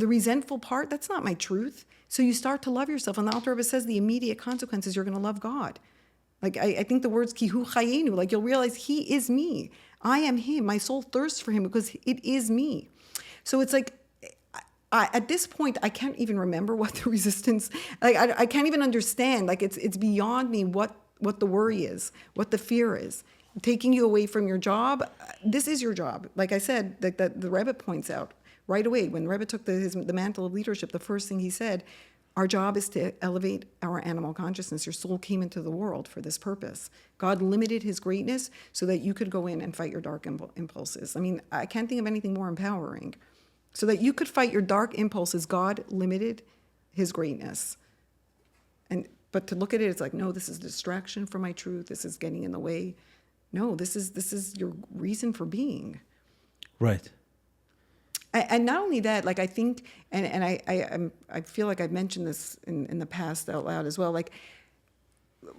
resentful part, that's not my truth. So you start to love yourself. And the Alter Rebbe says the immediate consequence is you're going to love God. Like, I think the words kihu chayenu, like, you'll realize he is me. I am him. My soul thirsts for him because it is me. So it's like, at this point, I can't even remember what the resistance, like, I can't even understand. Like, it's beyond me what the worry is, what the fear is. Taking you away from your job, this is your job. Like I said, like the Rebbe points out right away, when Rebbe took the mantle of leadership, the first thing he said, our job is to elevate our animal consciousness. Your soul came into the world for this purpose. God limited his greatness so that you could go in and fight your dark impulses. I mean, I can't think of anything more empowering. So that you could fight your dark impulses, God limited his greatness. But to look at it, it's like, no, this is a distraction from my truth. This is getting in the way. No, this is your reason for being. Right. And not only that, like, I think, and I feel like I've mentioned this in the past out loud as well. Like,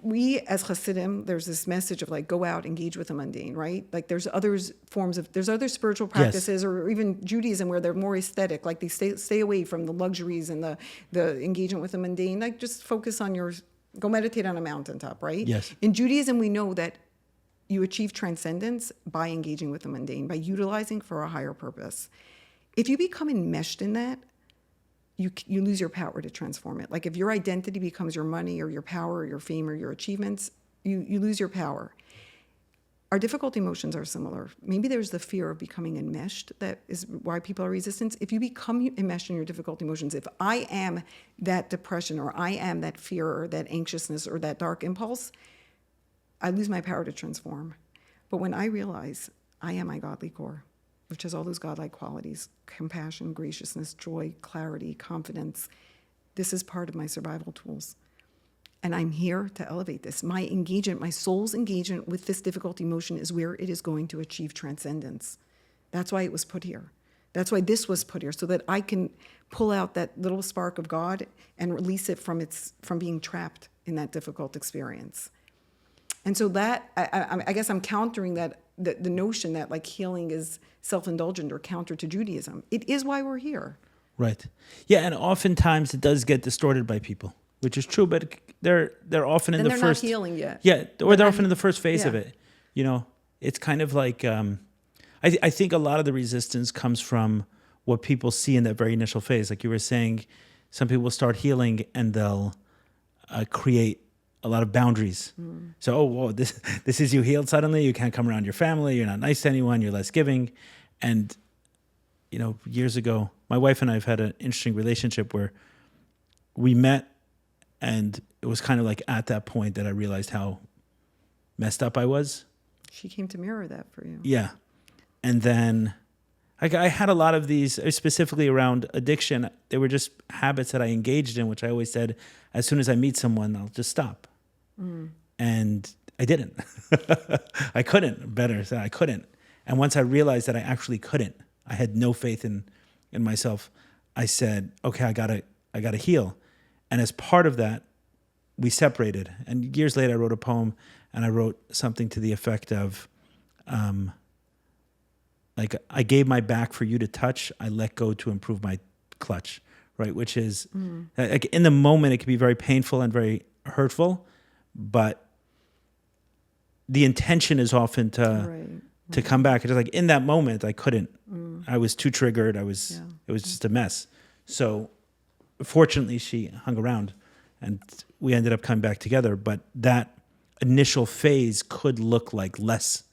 we as Hasidim, there's this message of, like, go out, engage with the mundane, right? Like, there's other spiritual practices, or even Judaism where they're more aesthetic, like they stay away from the luxuries and the engagement with the mundane. Like, just focus on go meditate on a mountaintop, right? Yes. In Judaism, we know that you achieve transcendence by engaging with the mundane, by utilizing for a higher purpose. If you become enmeshed in that, you lose your power to transform it. Like, if your identity becomes your money or your power or your fame or your achievements, you lose your power. Our difficult emotions are similar. Maybe there's the fear of becoming enmeshed. That is why people are resistant. If you become enmeshed in your difficult emotions, if I am that depression or I am that fear or that anxiousness or that dark impulse, I lose my power to transform. But when I realize I am my godly core, which has all those godlike qualities, compassion, graciousness, joy, clarity, confidence, this is part of my survival tools. And I'm here to elevate this. My engagement, my soul's engagement with this difficult emotion is where it is going to achieve transcendence. That's why it was put here. That's why this was put here, so that I can pull out that little spark of God and release it from being trapped in that difficult experience. And so that, I guess I'm countering that, the notion that, like, healing is self-indulgent or counter to Judaism. It is why we're here. Right. Yeah, and oftentimes it does get distorted by people, which is true, but they're often in the first... they're not healing yet. Yeah, or they're often in the first phase of it. It's kind of like... I think a lot of the resistance comes from what people see in that very initial phase. Like you were saying, some people start healing and they'll create a lot of boundaries. So, this is you healed suddenly. You can't come around your family. You're not nice to anyone. You're less giving. And, years ago, my wife and I have had an interesting relationship where we met, and it was kind of like at that point that I realized how messed up I was. She came to mirror that for you. Yeah. And then I had a lot of these, specifically around addiction. They were just habits that I engaged in, which I always said, as soon as I meet someone, I'll just stop. And I didn't. I couldn't. Better said, I couldn't. And once I realized that I actually couldn't, I had no faith in myself. I said, okay, I gotta heal. And as part of that, we separated. And years later, I wrote a poem, and I wrote something to the effect of, like, I gave my back for you to touch. I let go to improve my clutch, right? Which is, like, in the moment, it can be very painful and very hurtful, but the intention is often to come back. It's like, in that moment, I couldn't. I was too triggered. It was just a mess. So fortunately, she hung around, and we ended up coming back together. But that initial phase could look like less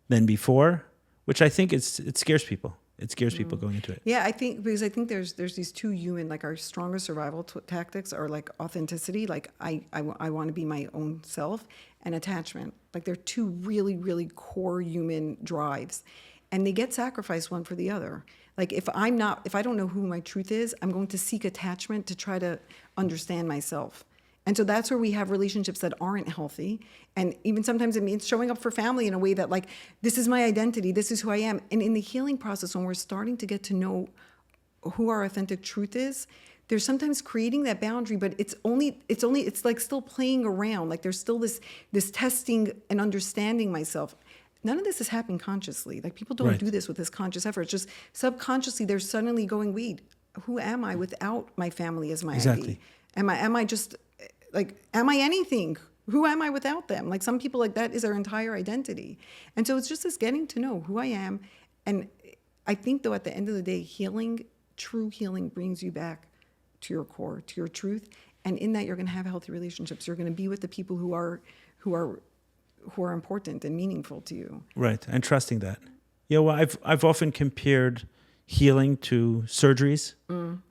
than before, which I think it scares people. It scares people going into it. Yeah, I think there's these two human, like, our strongest survival tactics are like authenticity, like I want to be my own self, and attachment. Like, they're two really, really core human drives, and they get sacrificed one for the other. Like, if I don't know who my truth is, I'm going to seek attachment to try to understand myself. And so that's where we have relationships that aren't healthy. And even sometimes it means showing up for family in a way that, like, this is my identity, this is who I am. And in the healing process, when we're starting to get to know who our authentic truth is, there's sometimes creating that boundary, but it's like still playing around. Like, there's still this testing and understanding myself. None of this is happening consciously. Like, people don't do this with this conscious effort. It's just subconsciously they're suddenly going, wait, who am I without my family as my ID? Am I just, like, am I anything? Who am I without them? Like, some people, like, that is their entire identity. And so it's just this getting to know who I am. And I think, though, at the end of the day, healing, true healing, brings you back to your core, to your truth. And in that, you're going to have healthy relationships. You're going to be with the people who are important and meaningful to you. Right. And trusting that. Yeah, well, I've often compared healing to surgeries,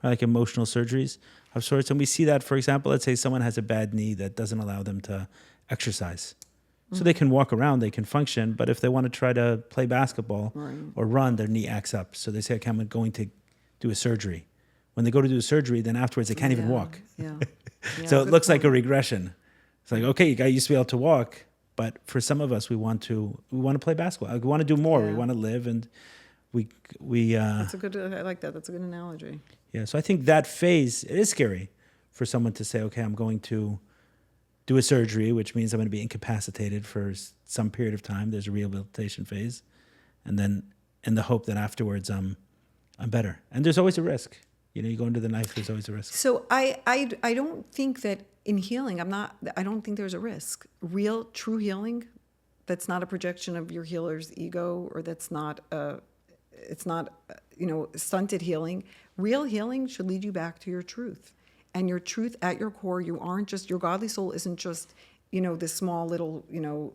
like emotional surgeries of sorts. And we see that, for example, let's say someone has a bad knee that doesn't allow them to exercise. So they can walk around, they can function, but if they want to try to play basketball or run, their knee acts up. So they say, okay, I'm going to do a surgery. When they go to do a surgery, then afterwards they can't even walk. So it looks like a regression. It's like, okay, you used to be able to walk, but for some of us, we want to play basketball. We want to do more. We want to live, and we. That's a good. I like that. That's a good analogy. Yeah. So I think that phase, it is scary for someone to say, okay, I'm going to do a surgery, which means I'm going to be incapacitated for some period of time. There's a rehabilitation phase, and then in the hope that afterwards I'm better. And there's always a risk. You go into the knife. There's always a risk. So I don't think that in healing, I don't think there's a risk. Real, true healing, that's not a projection of your healer's ego, or it's not stunted healing. Real healing should lead you back to your truth. And your truth at your core, your godly soul isn't just, this small little,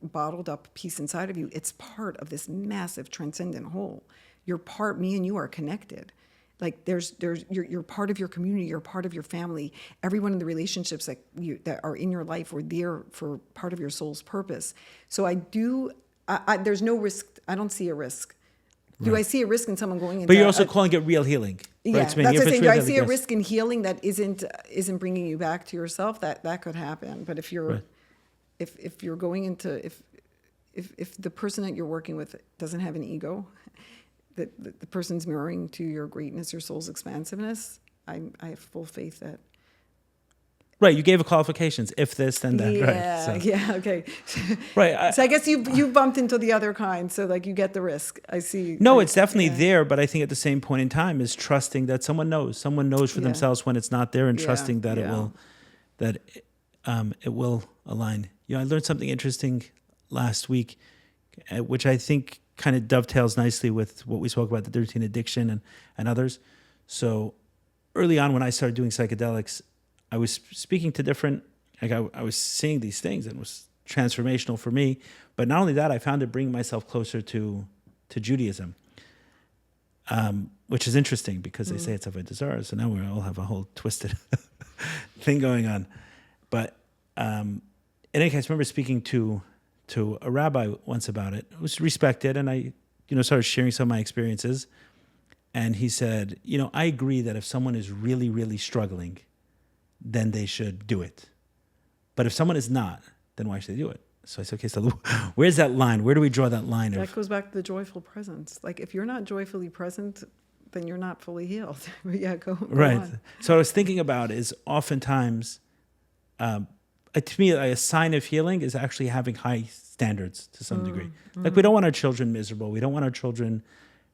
bottled up piece inside of you. It's part of this massive transcendent whole. Me and you are connected. Like, you're part of your community, you're part of your family. Everyone in the relationships that are in your life are there for part of your soul's purpose. So there's no risk. I don't see a risk. Do I see a risk in someone going into? But you're also calling it real healing. Right? Yeah, that's what I'm saying. Do I see a risk in healing that isn't bringing you back to yourself? That could happen. But if you're going into if the person that you're working with doesn't have an ego, that the person's mirroring to your greatness, your soul's expansiveness, I have full faith that. Right, you gave qualifications. If this, then that. Yeah, right, so. Yeah, okay. Right. So I guess you bumped into the other kind, so, like, you get the risk. I see. No, it's definitely there, but I think at the same point in time is trusting that someone knows for themselves when it's not there, and trusting that it will align. I learned something interesting last week, which I think kind of dovetails nicely with what we spoke about, the 13 addiction and others. So early on, when I started doing psychedelics, I was speaking to different, I was seeing these things, and it was transformational for me. But not only that, I found it bringing myself closer to Judaism, which is interesting because they say it's avodah zarah. So now we all have a whole twisted thing going on. But in any case, I remember speaking to to a rabbi once about it. It was respected, and I, started sharing some of my experiences. And he said, I agree that if someone is really, really struggling, then they should do it. But if someone is not, then why should they do it? So I said, okay, so where's that line? Where do we draw that line? That goes back to the joyful presence. Like, if you're not joyfully present, then you're not fully healed. Yeah, go right. on. So what I was thinking about is oftentimes, to me, a sign of healing is actually having high standards to some degree. Like, we don't want our children miserable. We don't want our children,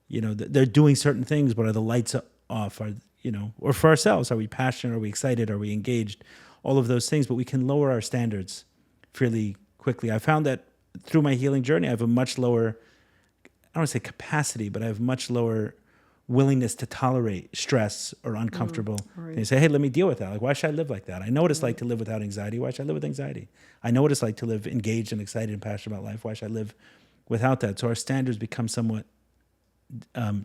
they're doing certain things, but are the lights off? Or for ourselves, are we passionate? Are we excited? Are we engaged? All of those things, but we can lower our standards fairly quickly. I found that through my healing journey, I have a much lower, I don't want to say capacity, but I have much lower willingness to tolerate stress or uncomfortable. Right. And you say, hey, let me deal with that. Like, why should I live like that? I know what it's like to live without anxiety. Why should I live with anxiety? I know what it's like to live engaged and excited and passionate about life. Why should I live without that? So our standards become somewhat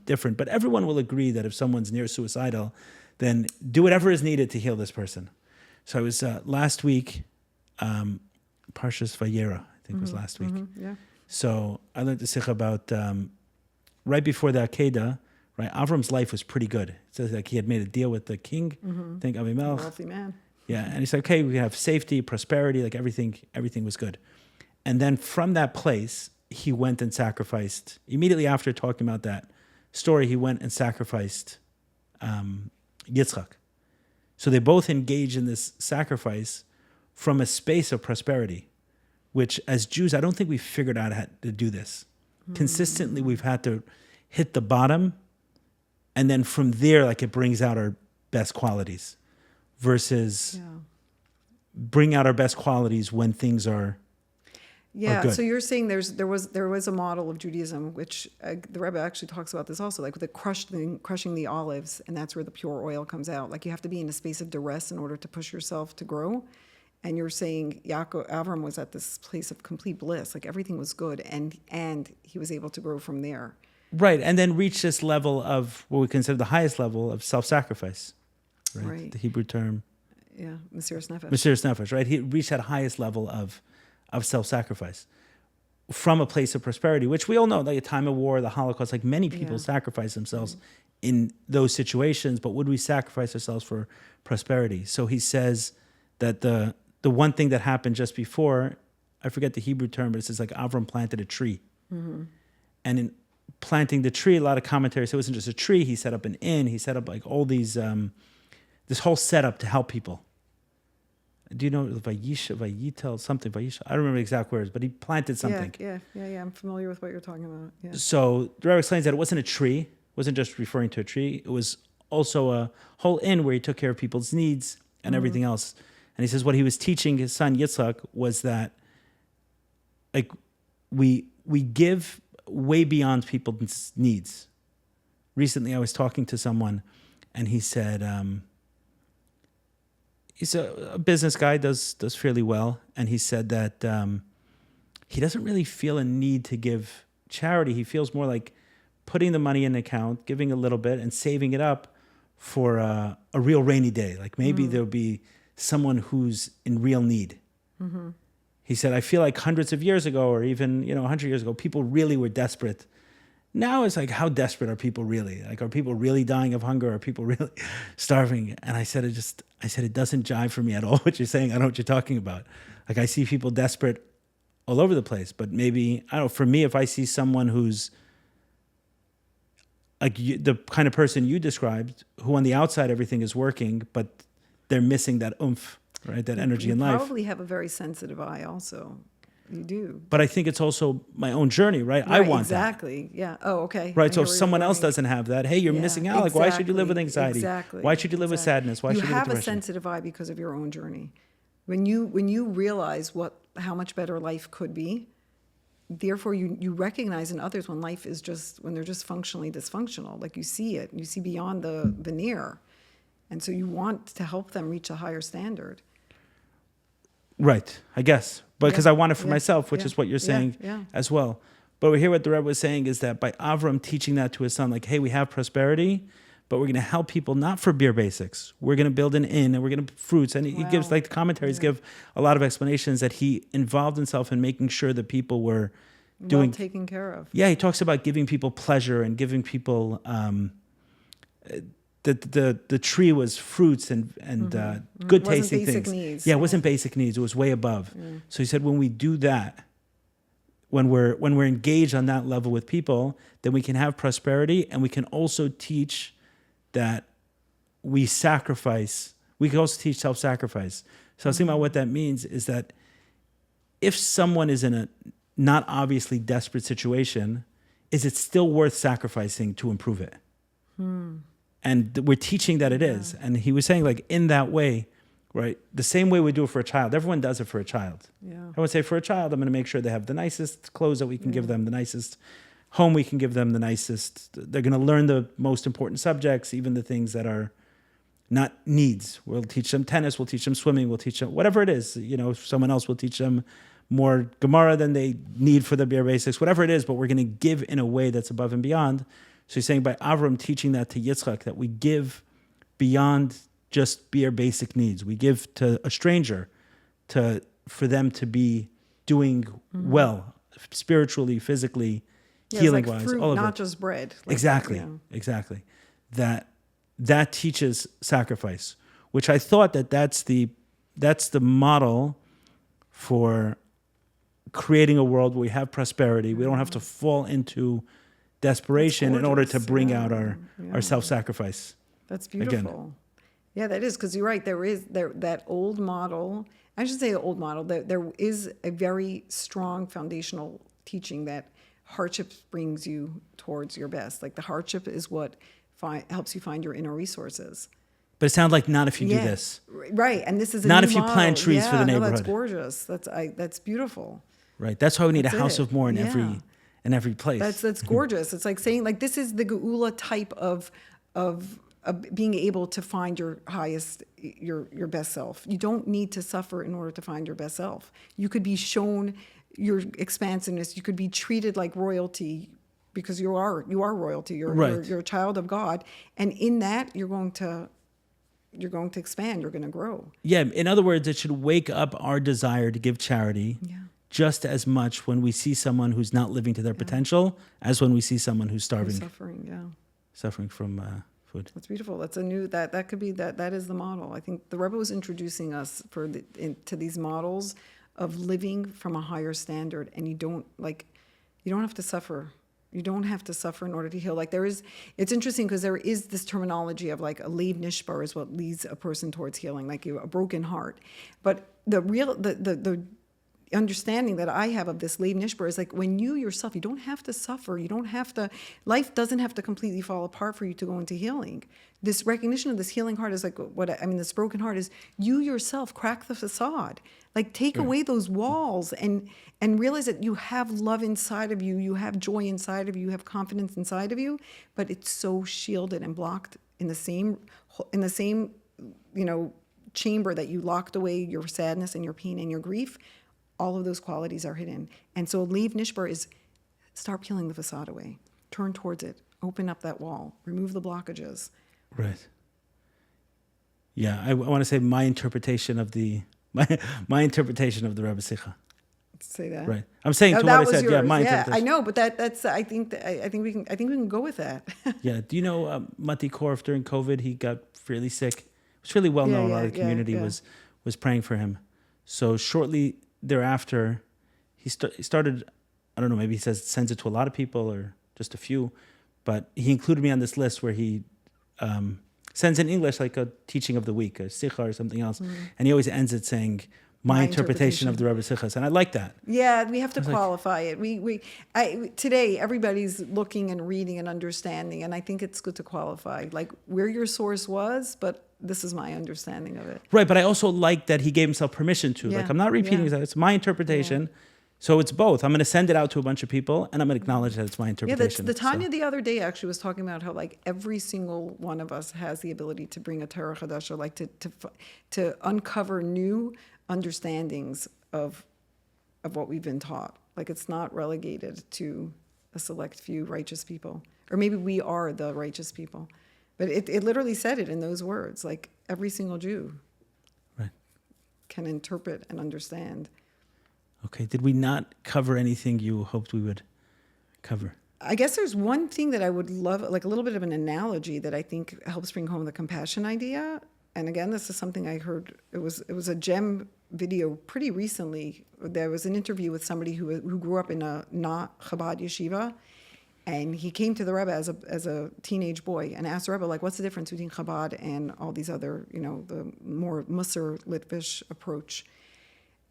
different. But everyone will agree that if someone's near suicidal, then do whatever is needed to heal this person. So I was last week, Parshas Vayera, I think was last week. Yeah. So I learned the sikha about right before the Akedah, right? Avram's life was pretty good. It says like he had made a deal with the king, I think Avimelech. Wealthy man. Yeah, and he said, okay, we have safety, prosperity, like everything was good. And then from that place, he went and sacrificed. Immediately after talking about that story, he went and sacrificed Yitzchak. So they both engage in this sacrifice from a space of prosperity, which as Jews, I don't think we've figured out how to do this. Consistently, we've had to hit the bottom, and then from there, like, it brings out our best qualities versus bring out our best qualities when things are good. So you're saying there was a model of Judaism, which the Rebbe actually talks about this also, like with the crushing the olives, and that's where the pure oil comes out. Like, you have to be in a space of duress in order to push yourself to grow. And you're saying Avram was at this place of complete bliss, like everything was good, and he was able to grow from there. Right, and then reach this level of what we consider the highest level of self-sacrifice, right? The Hebrew term. Yeah, Mesiras Nefesh. Mesiras Nefesh, right? He reached that highest level of self-sacrifice from a place of prosperity, which we all know, like a time of war, the Holocaust, like many people sacrifice themselves in those situations, but would we sacrifice ourselves for prosperity? So he says that the one thing that happened just before, I forget the Hebrew term, but it says like Avram planted a tree. And in planting the tree, a lot of commentaries say it wasn't just a tree, he set up an inn, he set up like all these, this whole setup to help people. Do you know Vayitel, something, Vayisha? I don't remember the exact words, but he planted something. Yeah. I'm familiar with what you're talking about. Yeah. So the Rebbe explains that it wasn't a tree, it wasn't just referring to a tree, it was also a whole inn where he took care of people's needs and everything else. And he says what he was teaching his son Yitzchak was that, like, we give way beyond people's needs. Recently, I was talking to someone, and he said he's a business guy, does fairly well, and he said that he doesn't really feel a need to give charity. He feels more like putting the money in an account, giving a little bit, and saving it up for a real rainy day. Like maybe there'll be someone who's in real need. He said, I feel like hundreds of years ago, or even 100 years ago, people really were desperate. Now it's like, how desperate are people really? Like, are people really dying of hunger? Are people really starving? And I said, it doesn't jive for me at all what you're saying. I know what you're talking about. Like, I see people desperate all over the place, but maybe, I don't know, for me, if I see someone who's like the kind of person you described, who on the outside everything is working, but they're missing that oomph, right? That energy in life. You probably have a very sensitive eye also. You do. But I think it's also my own journey, right? I want exactly. that. Yeah. Oh, okay. Right. So if someone else doesn't have that, hey, you're missing out. Like, why should you live with anxiety? Exactly. Why should you live with sadness? Why should you live with have a depression? sensitive eye because of your own journey. When you realize how much better life could be, therefore you recognize in others when life is when they're just functionally dysfunctional. Like, you see it, you see beyond the veneer, and so you want to help them reach a higher standard. Right, I guess. But because I want it for myself, which is what you're saying as well. But here what the Rebbe was saying is that by Avram teaching that to his son, like, hey, we have prosperity, but we're going to help people not for beer basics. We're going to build an inn and we're going to fruits. And he gives, like, the commentaries give a lot of explanations that he involved himself in making sure that people were doing, well taken care of. Yeah, he talks about giving people pleasure and giving people the tree was fruits and good tasting things. Needs. Yeah, it wasn't basic needs. It was way above. Yeah. So he said when we do that, when we're engaged on that level with people, then we can have prosperity, and we can also teach that we sacrifice. We can also teach self-sacrifice. So I was thinking about what that means is that if someone is in a not obviously desperate situation, is it still worth sacrificing to improve it? And we're teaching that it is. And he was saying, like, in that way, right, the same way we do it for a child. Everyone does it for a child. Yeah. I would say for a child, I'm going to make sure they have the nicest clothes that we can give them, the nicest home we can give them, the nicest. They're going to learn the most important subjects, even the things that are not needs. We'll teach them tennis, we'll teach them swimming, we'll teach them whatever it is. You know, someone else will teach them more Gemara than they need for the bare basics, whatever it is, but we're going to give in a way that's above and beyond. So he's saying by Avram teaching that to Yitzchak, that we give beyond just bare basic needs. We give to a stranger for them to be doing well, spiritually, physically, healing-wise, fruit, all of not it. just bread. Like, Exactly. That teaches sacrifice, which I thought that's the model for creating a world where we have prosperity. We don't have to fall into desperation in order to bring out our self-sacrifice. That's beautiful. Again. Yeah, that is, because you're right. There is that old model. I should say the old model. There is a very strong foundational teaching that hardship brings you towards your best. Like, the hardship is what helps you find your inner resources. But it sounds like not if you do this. Right, and this is not if you plant trees for the neighborhood. No, that's gorgeous. That's beautiful. Right. That's why we need a house of more in every place. That's gorgeous. It's like saying, like, this is the geula type of being able to find your highest, your best self. You don't need to suffer in order to find your best self. You could be shown your expansiveness. You could be treated like royalty because you are royalty. You're a child of God, and in that you're going to expand. You're going to grow. Yeah. In other words, it should wake up our desire to give charity. Yeah. Just as much when we see someone who's not living to their potential as when we see someone who's starving. Suffering from food. That's beautiful. That's a new, that could be, that is the model. I think the Rebbe was introducing us to these models of living from a higher standard, and you don't have to suffer. You don't have to suffer in order to heal. Like, it's interesting because there is this terminology of, like, a leiv nishbar is what leads a person towards healing, like a broken heart. But the understanding that I have of this leiv nishbar is, like, when you yourself, you don't have to suffer. You don't have to, life doesn't have to completely fall apart for you to go into healing. This recognition of this healing heart is like this broken heart is you yourself crack the facade. Like, take away those walls and realize that you have love inside of you. You have joy inside of you. You have confidence inside of you, but it's so shielded and blocked in the same, chamber that you locked away your sadness and your pain and your grief. All of those qualities are hidden. And so leiv nishbar is start peeling the facade away. Turn towards it. Open up that wall. Remove the blockages. Right. Yeah, I want to say my interpretation of the interpretation of the Rebbe Sikha. Say that. Right. I'm saying to what I said. Yours. Yeah, my interpretation. I know, but that's I think we can go with that. Yeah. Do you know Mati Korf during COVID? He got really sick. It was really well known. A lot of the community was praying for him. So shortly thereafter, he started. I don't know. Maybe he sends it to a lot of people or just a few, but he included me on this list where he sends in English like a teaching of the week, a sikha or something else, and he always ends it saying my interpretation of the Rebbe Sikhas, and I like that. Yeah, we have to qualify it. Today everybody's looking and reading and understanding, and I think it's good to qualify like where your source was, but this is my understanding of it. Right, but I also like that he gave himself permission to. Like, I'm not repeating that. It's my interpretation. Yeah. So it's both. I'm going to send it out to a bunch of people, and I'm going to acknowledge that it's my interpretation. Yeah, the Tanya the other day actually was talking about how, like, every single one of us has the ability to bring a Torah Chadasha, like to uncover new understandings of what we've been taught. Like, it's not relegated to a select few righteous people, or maybe we are the righteous people. But it literally said it in those words, like every single Jew Right. can interpret and understand. Okay. Did we not cover anything you hoped we would cover? I guess there's one thing that I would love, like a little bit of an analogy that I think helps bring home the compassion idea. And again, this is something I heard. It was a gem video pretty recently. There was an interview with somebody who grew up in a not Chabad yeshiva, and he came to the Rebbe as a teenage boy and asked the Rebbe, like, what's the difference between Chabad and all these other, the more Musar Litvish approach?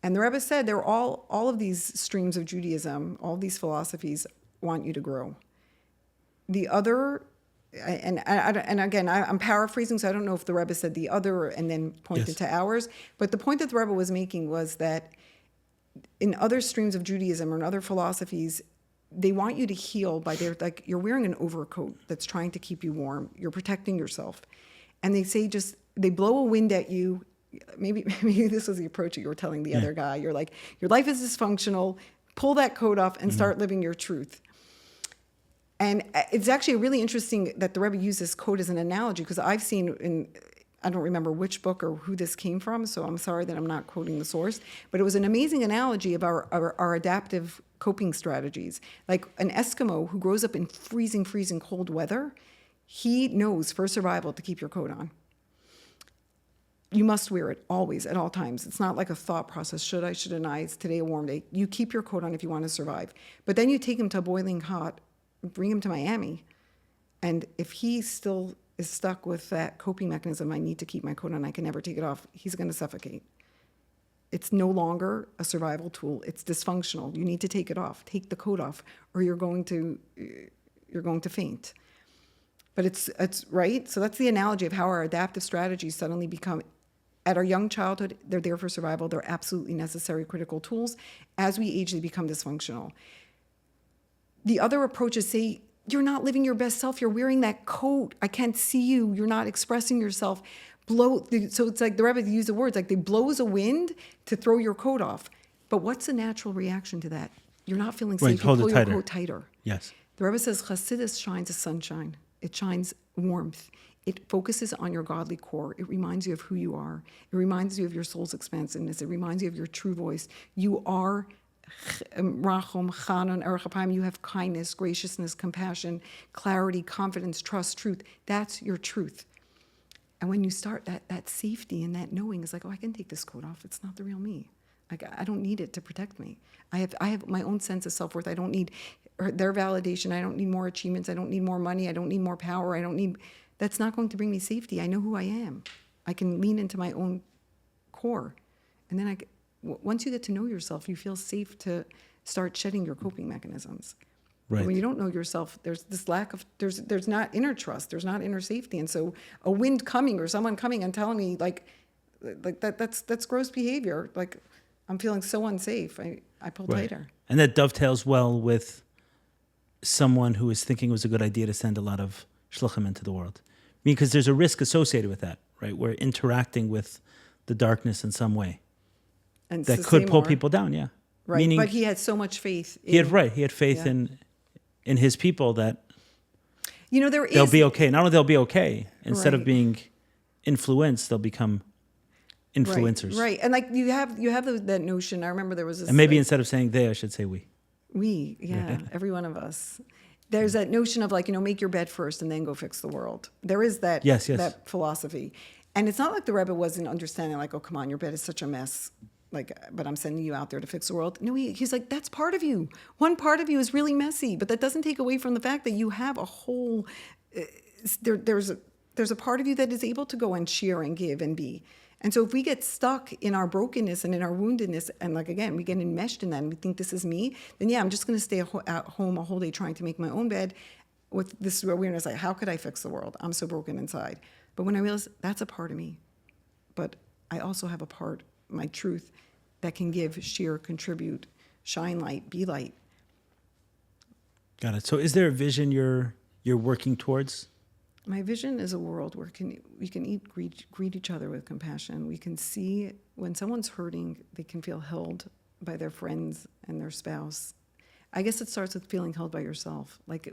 And the Rebbe said, they're all of these streams of Judaism, all these philosophies want you to grow. The other, and again, I'm paraphrasing, so I don't know if the Rebbe said the other and then pointed to ours, but the point that the Rebbe was making was that in other streams of Judaism or in other philosophies, they want you to heal by like you're wearing an overcoat that's trying to keep you warm. You're protecting yourself. And they say they blow a wind at you. Maybe this was the approach that you were telling the other guy. You're like, your life is dysfunctional. Pull that coat off and start living your truth. And it's actually really interesting that the Rebbe used this quote as an analogy, because I've seen I don't remember which book or who this came from, so I'm sorry that I'm not quoting the source, but it was an amazing analogy of our adaptive coping strategies. Like an Eskimo who grows up in freezing cold weather, he knows for survival to keep your coat on. You must wear it always, at all times. It's not like a thought process. Should I, shouldn't I? Is today a warm day? You keep your coat on if you want to survive. But then you take him to boiling hot, bring him to Miami, and if he still is stuck with that coping mechanism, I need to keep my coat on, I can never take it off, he's going to suffocate. It's no longer a survival tool. It's dysfunctional. You need to take it off. Take the coat off, or you're going to faint. But it's right. So that's the analogy of how our adaptive strategies suddenly become, at our young childhood, they're there for survival. They're absolutely necessary, critical tools. As we age, they become dysfunctional. The other approaches say, you're not living your best self. You're wearing that coat. I can't see you. You're not expressing yourself. So it's like the Rebbe used the words, like they blows a wind to throw your coat off. But what's the natural reaction to that? You're not feeling safe. You pull your coat tighter. Yes. The Rebbe says, Chassidus shines as sunshine. It shines warmth. It focuses on your godly core. It reminds you of who you are. It reminds you of your soul's expansiveness. It reminds you of your true voice. You are Rachom, Chanon, Erechapayim. You have kindness, graciousness, compassion, clarity, confidence, trust, truth. That's your truth. And when you start that safety and that knowing is like, oh, I can take this coat off. It's not the real me. Like, I don't need it to protect me. I have my own sense of self-worth. I don't need their validation. I don't need more achievements. I don't need more money. I don't need more power. That's not going to bring me safety. I know who I am. I can lean into my own core. And then once you get to know yourself, you feel safe to start shedding your coping mechanisms. Right. But when you don't know yourself, there's this lack of, there's not inner trust, there's not inner safety. And so a wind coming or someone coming and telling me like that's gross behavior. Like, I'm feeling so unsafe. I pull tighter. And that dovetails well with someone who is thinking it was a good idea to send a lot of shluchim into the world. I mean, because there's a risk associated with that, right? We're interacting with the darkness in some way. And that could pull people down, yeah. Right, meaning, but he had so much faith. He had faith in his people that they'll be okay. Not only they'll be okay, instead of being influenced, they'll become influencers. Right. And like you have that notion. I remember there was this, and maybe instead of saying they, I should say we. We, every one of us. There's that notion of like, make your bed first and then go fix the world. There is that that philosophy. And it's not like the Rebbe wasn't understanding like, oh, come on, your bed is such a mess. Like, but I'm sending you out there to fix the world. No, he's like, that's part of you. One part of you is really messy, but that doesn't take away from the fact that you have a whole, there's a part of you that is able to go and share and give and be. And so if we get stuck in our brokenness and in our woundedness, and like, again, we get enmeshed in that and we think this is me, then I'm just going to stay at home a whole day trying to make my own bed with this awareness, like, how could I fix the world? I'm so broken inside. But when I realize that's a part of me, but I also have a part, my truth, that can give, share, contribute, shine light, be light. Got it. So is there a vision you're working towards? My vision is a world where we can greet each other with compassion. We can see when someone's hurting, they can feel held by their friends and their spouse. I guess it starts with feeling held by yourself. Like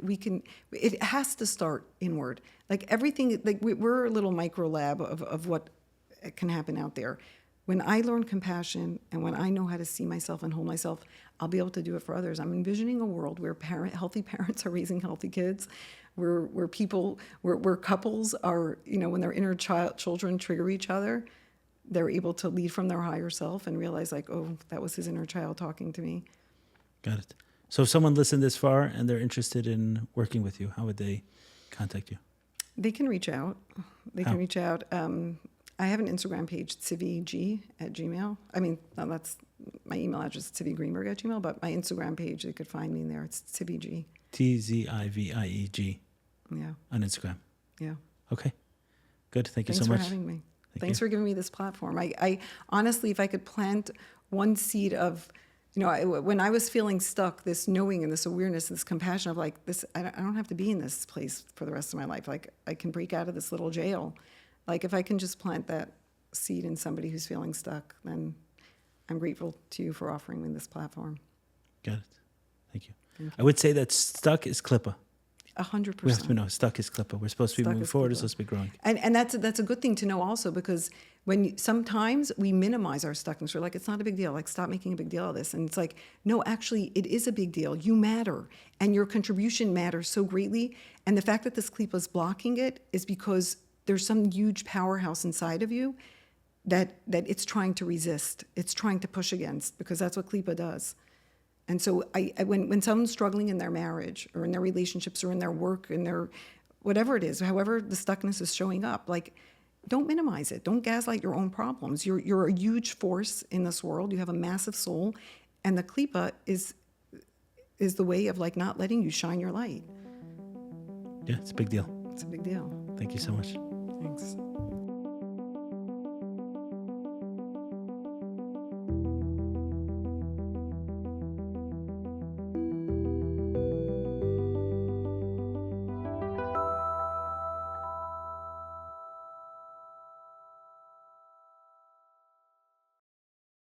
it has to start inward. Like everything, like we're a little micro lab of what can happen out there. When I learn compassion and when I know how to see myself and hold myself, I'll be able to do it for others. I'm envisioning a world where healthy parents are raising healthy kids, where couples are, when their inner children trigger each other, they're able to lead from their higher self and realize like, oh, that was his inner child talking to me. Got it. So if someone listened this far and they're interested in working with you, how would they contact you? They can reach out. I have an Instagram page, tzivie@gmail. I mean, that's my email address, Tzivie Greenberg @gmail, but my Instagram page, they could find me in there. It's Tzivie. TZIVIEG. Yeah. On Instagram. Yeah. Okay. Good. Thank you so much. Thanks for having me. Thanks for giving me this platform. I honestly, if I could plant one seed of, when I was feeling stuck, this knowing and this awareness, this compassion of like this, I don't have to be in this place for the rest of my life. Like I can break out of this little jail. Like if I can just plant that seed in somebody who's feeling stuck, then I'm grateful to you for offering me this platform. Got it. Thank you. I would say that stuck is klippa. 100%. We have to know stuck is klippa. We're supposed to be moving forward. We're supposed to be growing. And that's a good thing to know also, because sometimes we minimize our stuckness. We're like, it's not a big deal. Like, stop making a big deal of this. And it's like, no, actually, it is a big deal. You matter. And your contribution matters so greatly. And the fact that this klippa is blocking it is because there's some huge powerhouse inside of you that it's trying to resist. It's trying to push against, because that's what klippa does. And so when someone's struggling in their marriage or in their relationships or in their work, in their whatever it is, however the stuckness is showing up, like, don't minimize it. Don't gaslight your own problems. You're a huge force in this world. You have a massive soul, and the klippa is the way of like not letting you shine your light. Yeah, it's a big deal. It's a big deal. Thank you so much. Thanks.